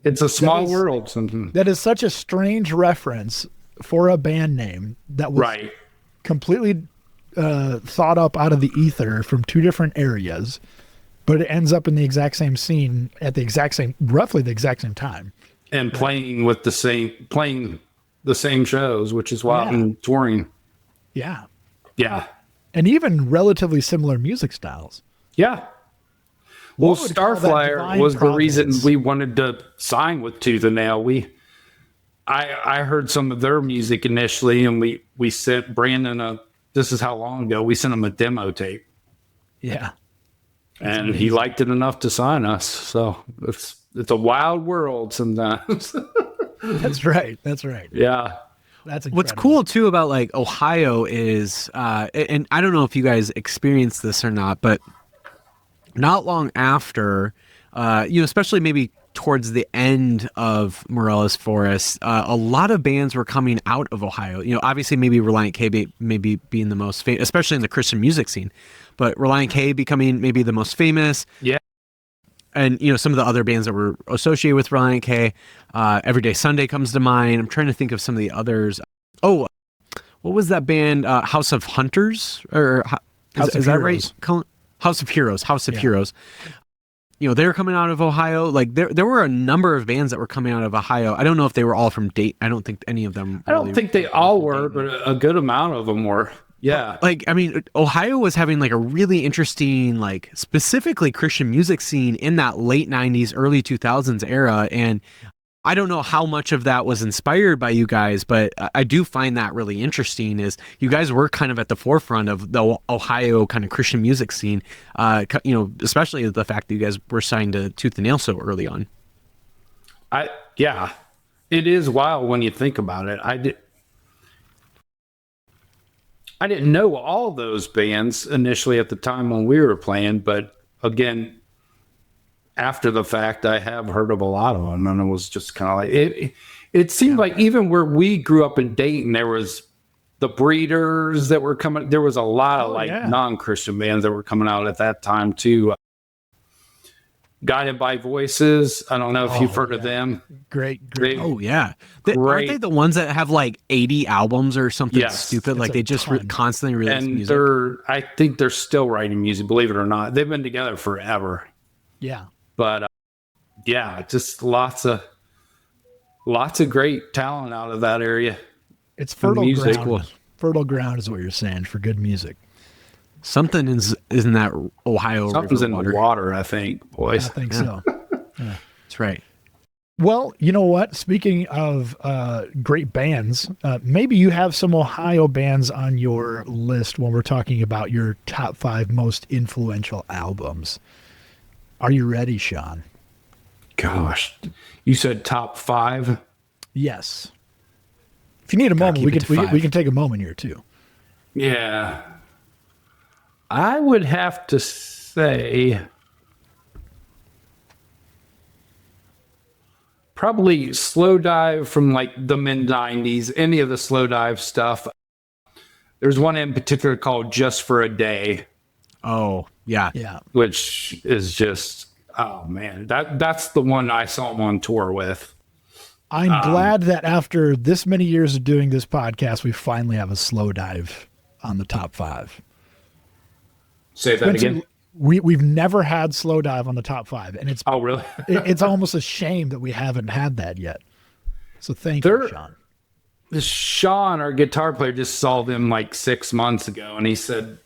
It's a small world. That is such a strange reference for a band name that was completely thought up out of the ether from two different areas, but it ends up in the exact same scene at roughly the exact same time. And playing the same shows, which is why I'm touring. Yeah. Yeah. And even relatively similar music styles. Yeah. Well, Starflyer was the reason we wanted to sign with Tooth and Nail. I heard some of their music initially, and we sent Brandon this is how long ago, we sent him a demo tape. Yeah. And he liked it enough to sign us. So it's a wild world sometimes. That's right. Yeah. That's incredible. What's cool too about like Ohio is, and I don't know if you guys experienced this or not, but not long after, especially maybe towards the end of Morella's Forest, a lot of bands were coming out of Ohio. Obviously maybe Reliant K maybe being the most famous, especially in the Christian music scene. but Relient K becoming maybe the most famous. Yeah. And, some of the other bands that were associated with Relient K, Everyday Sunday comes to mind. I'm trying to think of some of the others. Oh, what was that band? House of Hunters? Or is that right? House of Heroes. Heroes. They were coming out of Ohio. Like there were a number of bands that were coming out of Ohio. I don't know if they were all from Dayton. I don't think any of them. I don't think they all were, but a good amount of them were. Yeah. Ohio was having like a really interesting, like specifically Christian music scene in that late 90s, early 2000s era. And I don't know how much of that was inspired by you guys, but I do find that really interesting is you guys were kind of at the forefront of the Ohio kind of Christian music scene, especially the fact that you guys were signed to Tooth and Nail so early on. Yeah, it is wild when you think about it. I didn't know all those bands initially at the time when we were playing, but again, after the fact, I have heard of a lot of them, and it was just kind of like it seemed like even where we grew up in Dayton, there was the Breeders that were coming. There was a lot of non-Christian bands that were coming out at that time too. Guided by Voices. I don't know if you've heard of them. Great. Oh yeah, aren't they the ones that have like 80 albums or something stupid? Like they just constantly release music. And I think they're still writing music. Believe it or not, they've been together forever. Yeah, but just lots of great talent out of that area. It's fertile ground. Fertile ground is what you're saying for good music. Something is in that Ohio Something's river in the water, I think, boys. I think so. Yeah. That's right. Well, you know what? Speaking of great bands, maybe you have some Ohio bands on your list when we're talking about your top 5 most influential albums. Are you ready, Sean? Gosh, you said top 5? Yes. If you need a moment, we can take a moment here too. Yeah. I would have to say probably Slow Dive from like the mid-90s, any of the Slow Dive stuff. There's one in particular called Just for a Day. Oh, yeah. Yeah. Which is just, oh man, that's the one I saw him on tour with. I'm glad that after this many years of doing this podcast, we finally have a Slow Dive on the top 5. Say that again. We've never had Slow Dive on the top 5, and it's really? It's almost a shame that we haven't had that yet. So thank you, Sean. Sean, our guitar player, just saw them like 6 months ago, and he said,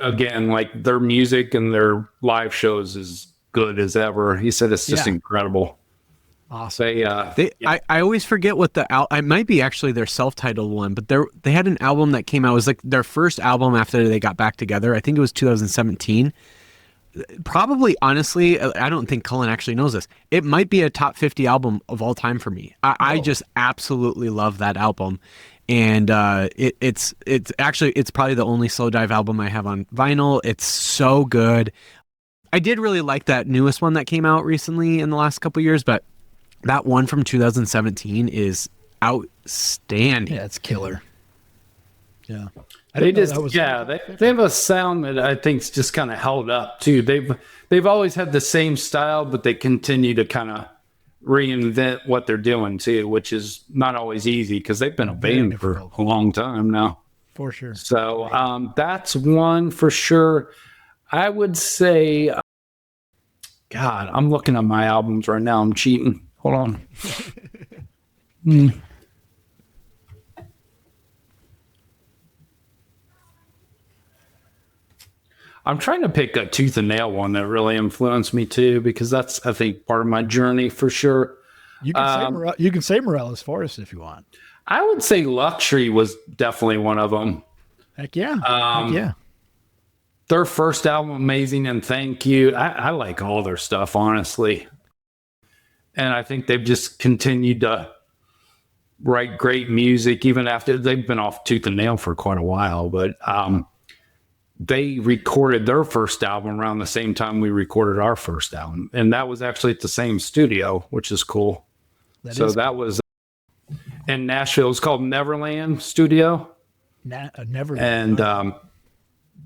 again, like their music and their live shows is good as ever. He said it's just incredible. Awesome. I always forget what it might be actually their self-titled one, but they had an album that came out. It was like their first album after they got back together. I think it was 2017. Probably, honestly, I don't think Cullen actually knows this. It might be a top 50 album of all time for me. I just absolutely love that album. And it's probably the only Slow Dive album I have on vinyl. It's so good. I did really like that newest one that came out recently in the last couple of years, but that one from 2017 is outstanding. Yeah, it's killer. Yeah. They have a sound that I think's just kind of held up too. They've always had the same style, but they continue to kind of reinvent what they're doing too, which is not always easy because they've been a band for a long time now. For sure. So that's one for sure. I would say, God, I'm looking at my albums right now. I'm cheating. Hold on. I'm trying to pick a Tooth and Nail one that really influenced me too, because that's, I think, part of my journey for sure. You can say Morella's Forest if you want. I would say Luxury was definitely one of them. Heck yeah. Heck yeah. Their first album, Amazing and Thank You. I like all their stuff, honestly. And I think they've just continued to write great music, even after they've been off Tooth and Nail for quite a while. But they recorded their first album around the same time we recorded our first album. And that was actually at the same studio, which is cool. That was in Nashville. It was called Neverland Studio. Neverland. And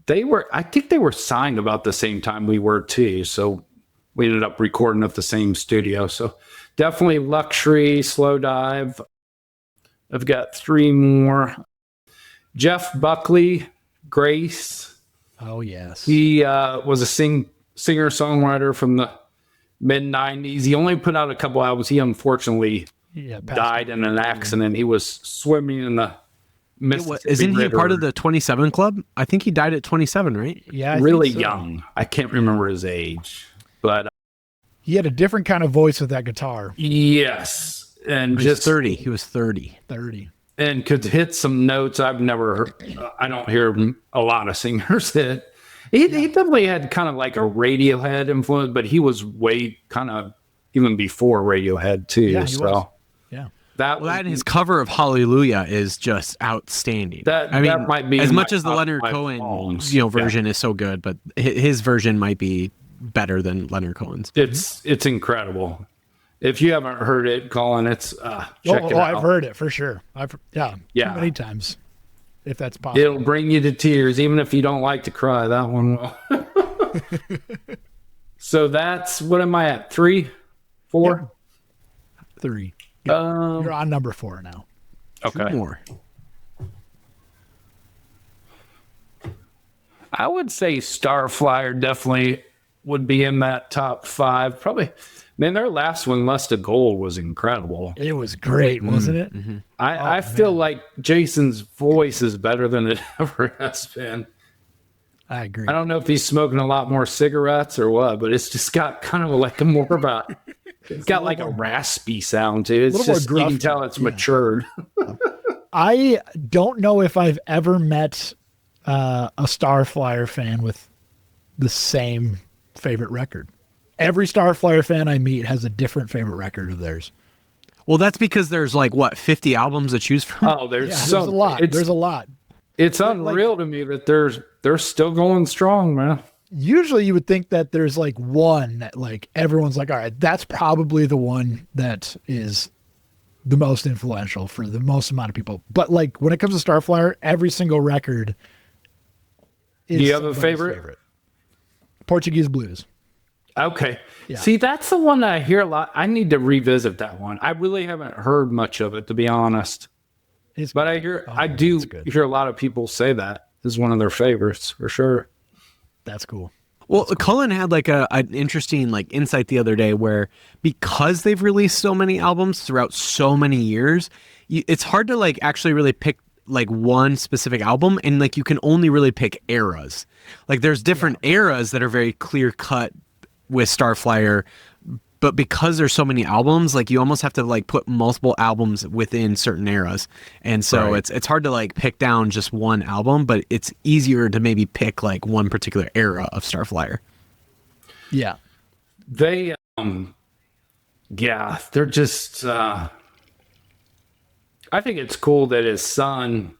I think they were signed about the same time we were too. So we ended up recording at the same studio. So definitely Luxury, Slow Dive. I've got 3 more. Jeff Buckley, Grace. Oh, yes. He was a singer-songwriter from the mid-90s. He only put out a couple albums. He unfortunately died in an accident. He was swimming in the Mississippi Isn't he River. part of the 27 Club? I think he died at 27, right? Yeah, really young. I can't remember his age, but he had a different kind of voice with that guitar. yes, and He was 30. He was 30. 30. and could hit some notes I've never heard. I don't hear a lot of singers hit. He definitely had kind of like a Radiohead influence, but he was way kind of even before Radiohead too. Yeah, he so was. Yeah. That and his cover of Hallelujah is just outstanding. That might be as in much my as the top Leonard 5 Cohen songs. version is so good, but his version might be better than Leonard Cohen's. It's incredible. If you haven't heard it, Colin, it's check it out. I've heard it for sure. Yeah. Too many times, if that's possible. It'll bring you to tears, even if you don't like to cry. That one will. So that's, what am I at? 3, 4, Yep. 3. You're on number 4 now. Okay. 2 more. I would say Starflyer definitely would be in that top 5. Probably, man, their last one, Lust of Gold, was incredible. It was great, wasn't it? Mm-hmm. I feel like Jason's voice is better than it ever has been. I agree. I don't know if he's smoking a lot more cigarettes or what, but it's just got kind of like a more about. It's got like a raspy sound to it. It's just, you can tell it's matured. I don't know if I've ever met a Starflyer fan with the same favorite record. Every Starflyer fan I meet has a different favorite record of theirs. Well, that's because there's like, what, 50 albums to choose from? Oh, there's a lot. There's a lot. It's unreal to me that they're still going strong, man. Usually you would think that there's like one that like everyone's like, all right, that's probably the one that is the most influential for the most amount of people. But like when it comes to Starflyer, every single record is. Do you have a favorite? Portuguese Blues. Okay. Yeah. See, that's the one that I hear a lot. I need to revisit that one. I really haven't heard much of it, to be honest. But I do hear a lot of people say that is one of their favorites for sure. That's cool. Well, Cullen had like an interesting like insight the other day where because they've released so many albums throughout so many years, it's hard to like actually really pick like one specific album, and like you can only really pick eras. Like there's different eras that are very clear cut with Starflyer, but because there's so many albums, like you almost have to like put multiple albums within certain eras. And so it's hard to like pick down just one album, but it's easier to maybe pick like one particular era of Starflyer. Yeah. They, they're just, I think it's cool that his son,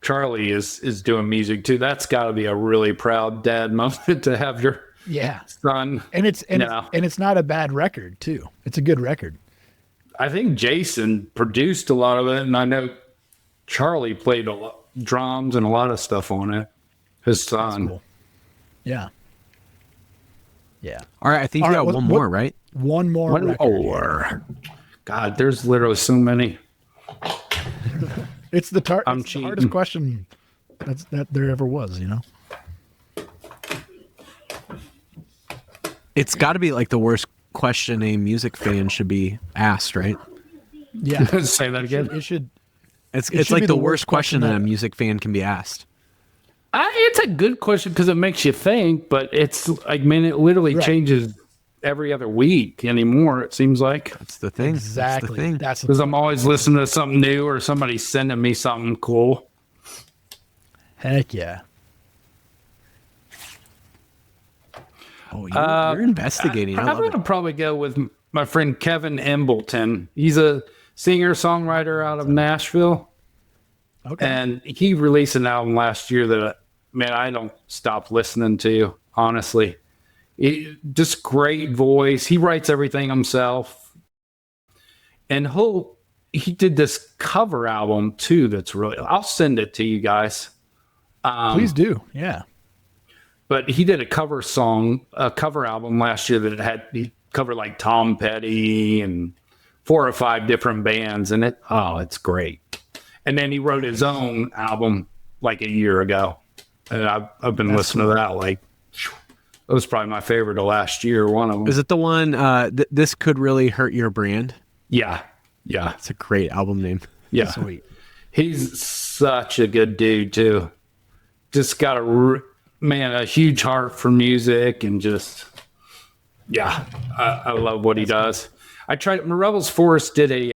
Charlie, is doing music too. That's got to be a really proud dad moment to have your son. And it's not a bad record too. It's a good record. I think Jason produced a lot of it, and I know Charlie played a lot drums and a lot of stuff on it. His son. Cool. Yeah. Yeah. All right, I think you got one more, right? One more. One more. God, there's literally so many. It's the hardest question that there ever was, you know? It's got to be like the worst question a music fan should be asked, right? Yeah. Say that again. It should. It's like the worst question that a music fan can be asked. It's a good question because it makes you think, but it's like, man, it literally changes every other week anymore. It seems like that's the thing. Exactly. That's because I'm always listening to something new or somebody sending me something cool. Heck yeah. Oh, you're investigating. I'm going to probably go with my friend Kevin Embleton. He's a singer-songwriter out of Nashville. Okay. And he released an album last year that, man, I don't stop listening to, honestly. Just great voice. He writes everything himself. And he did this cover album, too, that's really... I'll send it to you guys. Please do. Yeah. But he did a cover album last year that he covered like Tom Petty and 4 or 5 different bands, and it's great. And then he wrote his own album like a year ago, and I've been listening to that. Like, it was probably my favorite of last year. One of them. Is it the one? This could really hurt your brand. Yeah. It's a great album name. Yeah, Sweet. He's such a good dude too. Just got a huge heart for music, and just I love what he does. I tried. Morella's Forest did a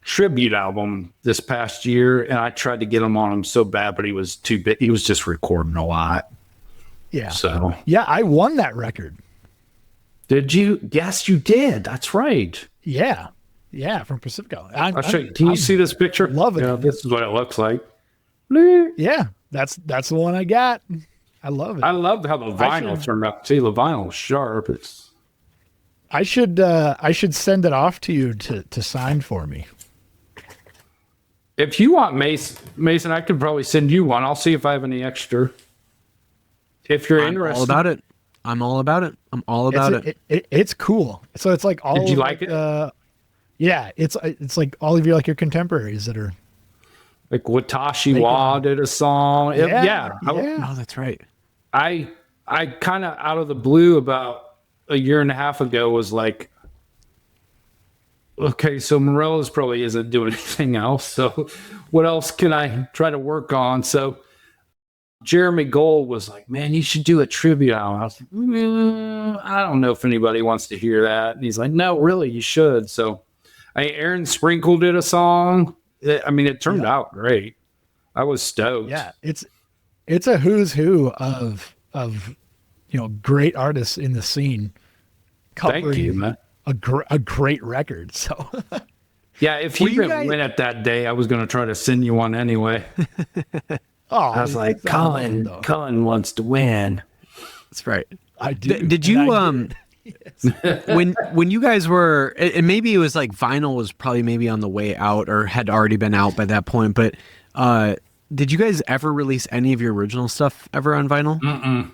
tribute album this past year, and I tried to get him on so bad, but he was too big. He was just recording a lot. Yeah. So I won that record. did you? Yes, you did. That's right. Yeah. Yeah, from Pacifico. I'll show you. Can you see this picture? Love it. Yeah, this is what it looks like. Yeah, that's the one I got. I love it. I love how the vinyl turned out. See, the vinyl's sharp. I should send it off to you to sign for me. If you want Mason, I could probably send you one. I'll see if I have any extra. If you're interested. All about it. I'm all about it. I'm all about it. It's cool. So it's like all. Did you like it? Yeah, it's like all of your contemporaries that are. Like Watashi Wa did a song. Oh, that's right. I kind of out of the blue about a year and a half ago was like, okay, so Morella's probably isn't doing anything else. So what else can I try to work on? So Jeremy Gold was like, man, you should do a tribute album. I was like, I don't know if anybody wants to hear that. And he's like, no, really, you should. So Aaron Sprinkle did a song. It turned out great. I was stoked. Yeah, it's a who's who of great artists in the scene. Thank you, man. A great record. So yeah, if you didn't win it that day, I was going to try to send you one anyway. I was like, Cullen wants to win. That's right. I do. Did you when you guys were, and maybe it was like vinyl was probably maybe on the way out or had already been out by that point, but did you guys ever release any of your original stuff ever on vinyl? Mm-mm.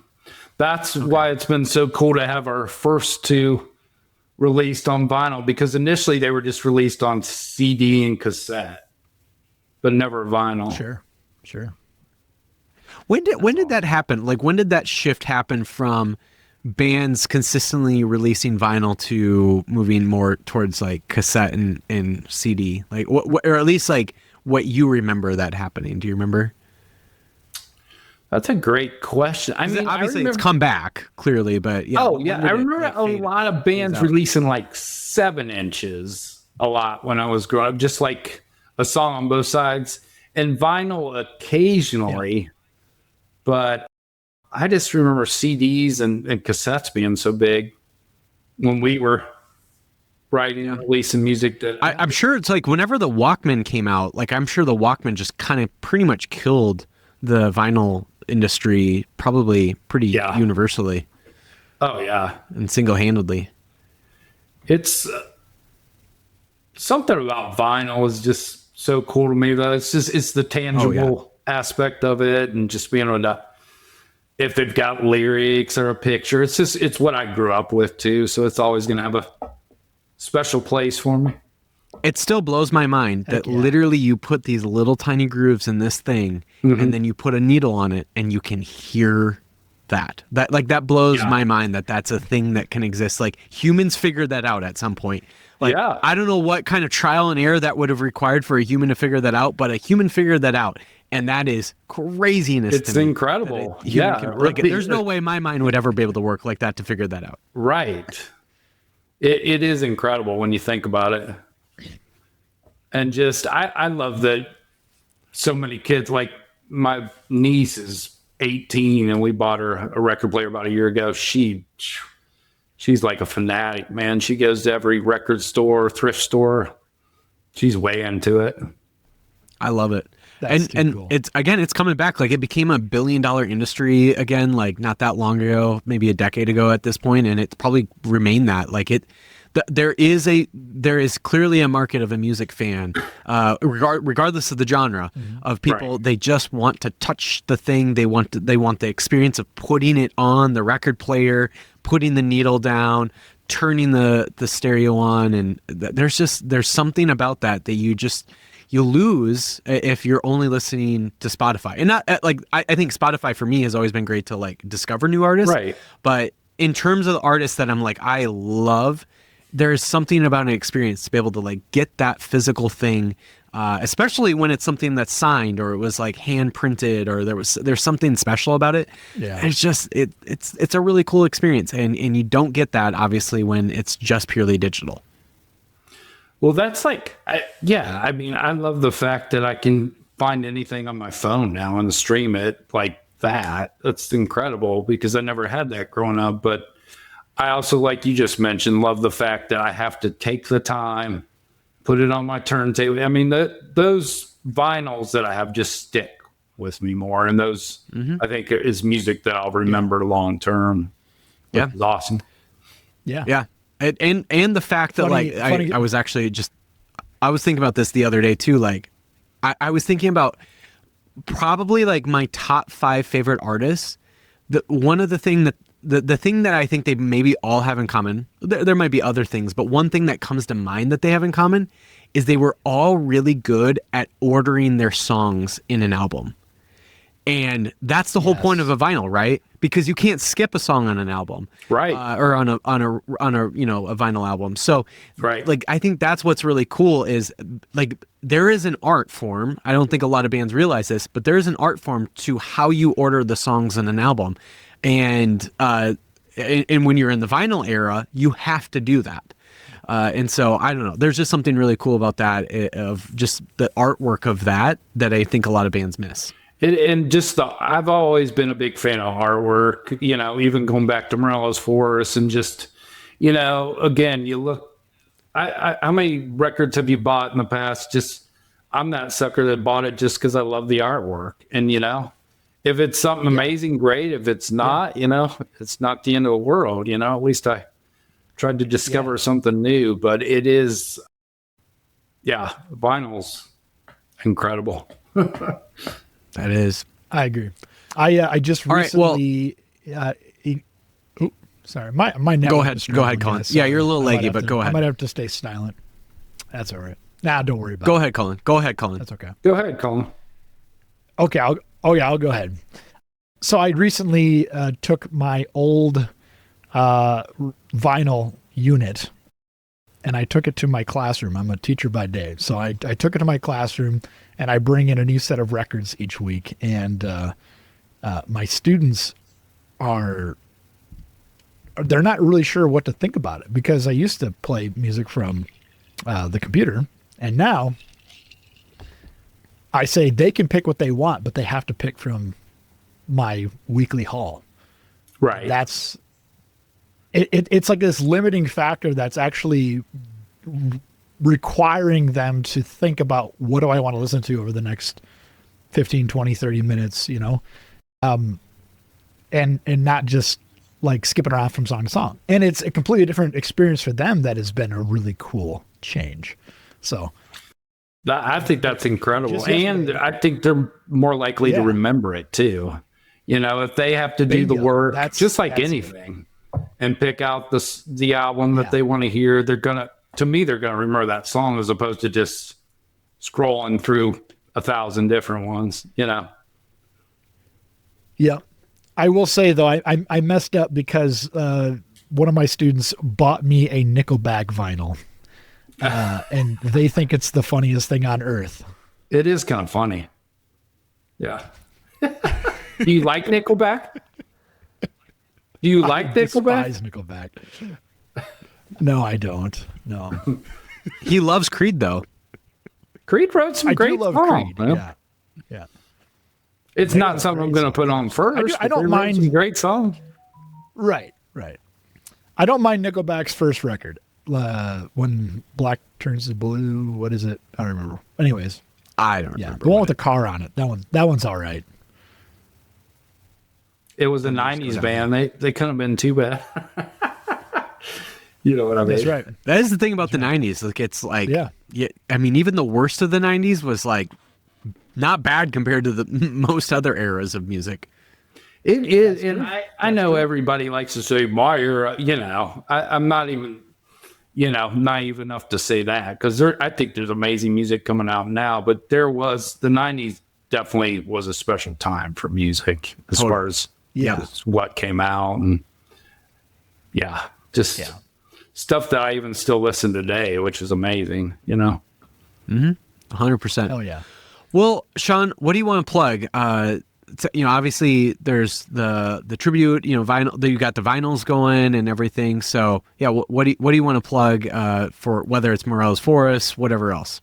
That's why it's been so cool to have our first 2 released on vinyl, because initially they were just released on CD and cassette, but never vinyl. Sure. When did that happen? Like, when did that shift happen from bands consistently releasing vinyl to moving more towards like cassette and CD? Like, what, or at least like what you remember that happening? Do you remember? That's a great question. I mean, obviously it's come back clearly, but yeah. Oh yeah, I remember a lot of bands releasing like 7 inches a lot when I was growing up, just like a song on both sides, and vinyl occasionally. Yeah. But I just remember CDs and cassettes being so big when we were writing and releasing music. That I'm sure it's like whenever the Walkman came out, like I'm sure the Walkman just kind of pretty much killed the vinyl industry, probably pretty universally. Oh yeah, and single-handedly. It's something about vinyl is just so cool to me. That it's the tangible aspect of it, and just being able to, if they've got lyrics or a picture, it's what I grew up with too. So it's always going to have a special place for me. It still blows my mind that literally you put these little tiny grooves in this thing, and then you put a needle on it and you can hear that. That blows my mind that that's a thing that can exist. Like, humans figured that out at some point. Like, I don't know what kind of trial and error that would have required for a human to figure that out, but a human figured that out. And that is craziness. It's incredible. There's no way my mind would ever be able to work like that to figure that out. Right. It is incredible when you think about it. And just, I love that so many kids, like my niece is 18 and we bought her a record player about a year ago. She's like a fanatic, man. She goes to every record store, thrift store. She's way into it. I love it. That's and cool. It's coming back. Like, it became a $1 billion industry again, like not that long ago, maybe a decade ago at this point, and it's probably remained that. Like, there is clearly a market of a music fan, regardless of the genre, of people. Right. They just want to touch the thing. They want the experience of putting it on the record player, putting the needle down, turning the stereo on, and there's something about that you lose if you're only listening to Spotify. And not like I think Spotify for me has always been great to like discover new artists. Right. But in terms of the artists that I'm like, I love, there's something about an experience to be able to like get that physical thing, especially when it's something that's signed or it was like hand printed or there's something special about it. Yeah. It's just it's a really cool experience, and you don't get that obviously when it's just purely digital. Well, that's like, I mean, I love the fact that I can find anything on my phone now and stream it like that. That's incredible because I never had that growing up. But I also, like you just mentioned, love the fact that I have to take the time, put it on my turntable. I mean, those vinyls that I have just stick with me more. And those, I think, is music that I'll remember long term. Yeah. It's awesome. Yeah. Yeah. And the fact that I was actually I was thinking about this the other day too. Like I was thinking about probably like my top 5 favorite artists. The thing that I think they maybe all have in common, there might be other things, but one thing that comes to mind that they have in common is they were all really good at ordering their songs in an album. And that's the whole point of a vinyl, right? Because you can't skip a song on an album, right? Or on a a vinyl album. So, right, like I think that's what's really cool is like there is an art form. I don't think a lot of bands realize this, but there is an art form to how you order the songs in an album, and when you're in the vinyl era, you have to do that. And so I don't know. There's just something really cool about that, of just the artwork of that I think a lot of bands miss. I've always been a big fan of artwork, even going back to Morella's Forest and just, again, you look, how many records have you bought in the past? I'm that sucker that bought it just because I love the artwork. And, if it's something amazing, great. If it's not, it's not the end of the world, at least I tried to discover something new, but it is, vinyl's incredible. That is. I agree. I just recently. Sorry, my network. Go ahead, Colin. Yeah, you're a little leggy, but go ahead. I might have to stay silent. That's all right. Nah, don't worry about it. Go ahead, Colin. That's okay. Go ahead, Colin. Okay, I'll go ahead. So I recently took my old vinyl unit and I took it to my classroom. I'm a teacher by day. So I took it to my classroom and I bring in a new set of records each week. And my students they're not really sure what to think about it because I used to play music from the computer. And now I say they can pick what they want, but they have to pick from my weekly haul. Right. It's like this limiting factor that's actually requiring them to think about what do I want to listen to over the next 15, 20, 30 minutes, and not just like skipping around from song to song. And it's a completely different experience for them that has been a really cool change. So I think that's incredible. And I think they're more likely to remember it too. If they have to do the work, just like anything, and pick out the album that they want to hear, they're going to remember that song as opposed to just scrolling through 1,000 different ones, Yeah. I will say though, I messed up because one of my students bought me a Nickelback vinyl. And they think it's the funniest thing on earth. It is kind of funny. Yeah. Do you like Nickelback? Do you like Nickelback? I despise Nickelback. No, I don't. No. He loves Creed though. Creed wrote some great songs. Creed. Yeah. It's not something I'm going to put on first. I don't mind some great songs. Right. I don't mind Nickelback's first record. When Black turns to blue, what is it? I don't remember. Anyways, I don't remember. The one with the car on it. That one's all right. It was a 90s band. They couldn't have been too bad. You know what I mean? That's right. That is the thing about the 90s. Like, it's like, Yeah. I mean, even the worst of the 90s was like not bad compared to the most other eras of music. It is, and I know everybody likes to say my era. You know, I'm not even, naive enough to say that, because I think there's amazing music coming out now. But the '90s definitely was a special time for music as far as what came out, and stuff that I even still listen today, which is amazing. 100%. Hell yeah. Well, Sean, what do you want to plug? Obviously there's the tribute, vinyl. You got the vinyls going and everything. So yeah, what do you want to plug for, whether it's Morella's Forest, whatever else?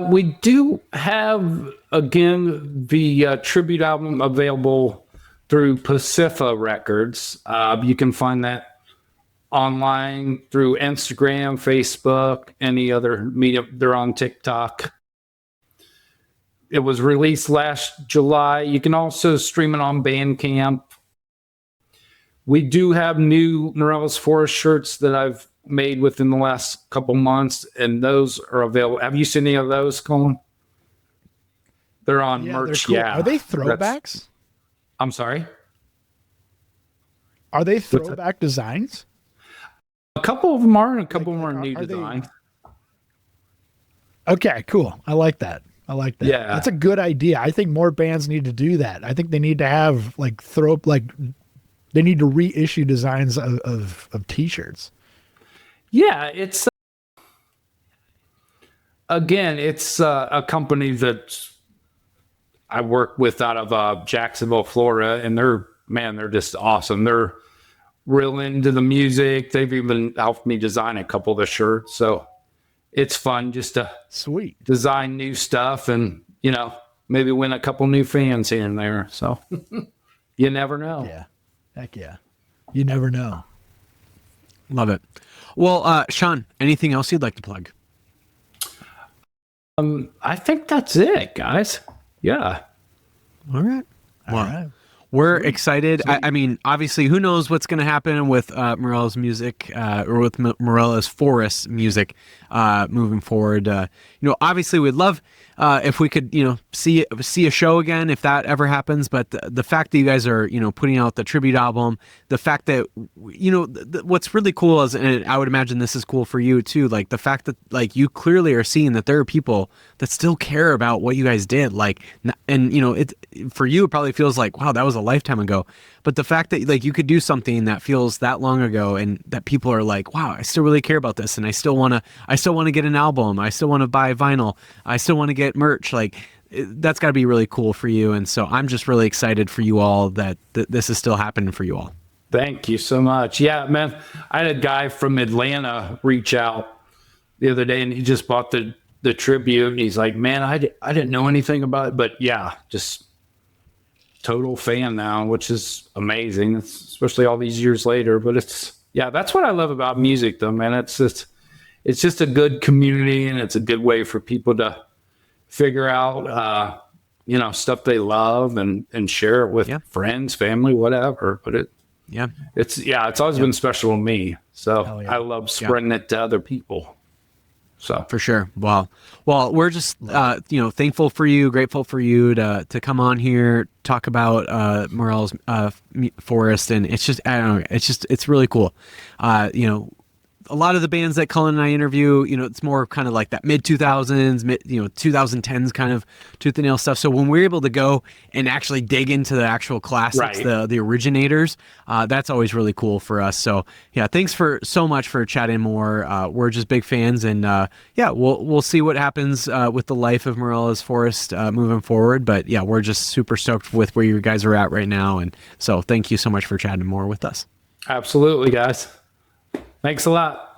We do have, again, the tribute album available through Pacifa Records. You can find that online through Instagram, Facebook, any other media. They're on TikTok. It was released last July. You can also stream it on Bandcamp. We do have new Morella's Forest shirts that I've made within the last couple months, and those are available. Have you seen any of those, Cullen? They're on merch. Cool. Yeah. Are they throwbacks? I'm sorry? Are they throwback designs? A couple of them are, and a couple of them are new designs. Okay, cool. I like that. Yeah. That's a good idea. I think more bands need to do that. I think they need to have they need to reissue designs of t-shirts. Yeah, it's a company that I work with out of Jacksonville, Florida, and they're just awesome. They're real into the music. They've even helped me design a couple of the shirts, so it's fun just to design new stuff and, maybe win a couple new fans here and there. So you never know. Yeah. Heck yeah. You never know. Love it. Well, Sean, anything else you'd like to plug? I think that's it, guys. Yeah. All right. All right. We're excited. I mean, obviously, who knows what's going to happen with Morella's music or with Morella's Forest music moving forward. Obviously, we'd love if we could, see a show again if that ever happens. But the fact that you guys are, putting out the tribute album, the fact that, what's really cool is, and I would imagine this is cool for you too, like the fact that like you clearly are seeing that there are people that still care about what you guys did. Like, and it for you, it probably feels like, wow, that was a lifetime ago. But the fact that like you could do something that feels that long ago and that people are like, wow, I still really care about this, and I still want to get an album, I still want to buy vinyl, I still want to get merch, like that's got to be really cool for you. And so I'm just really excited for you all that this is still happening for you all. Thank you so much. Yeah, man, I had a guy from Atlanta reach out the other day, and he just bought the tribute, and he's like, man, I didn't know anything about it, but yeah, just total fan now, which is amazing, especially all these years later. But that's what I love about music, though, man. It's just a good community, and it's a good way for people to figure out, stuff they love and share it with friends, family, whatever. But it's always been special to me. So I love spreading it to other people. So for sure. Well, we're just thankful for you, grateful for you to come on here, talk about Morella's Forest, and it's just, I don't know, it's really cool. A lot of the bands that Cullen and I interview, it's more kind of like that mid 2000s, 2010s kind of tooth and nail stuff. So when we're able to go and actually dig into the actual classics, the originators, that's always really cool for us. So yeah, thanks so much for chatting more. We're just big fans, and we'll see what happens with the life of Morella's Forest moving forward. But yeah, we're just super stoked with where you guys are at right now. And so thank you so much for chatting more with us. Absolutely, guys. Thanks a lot.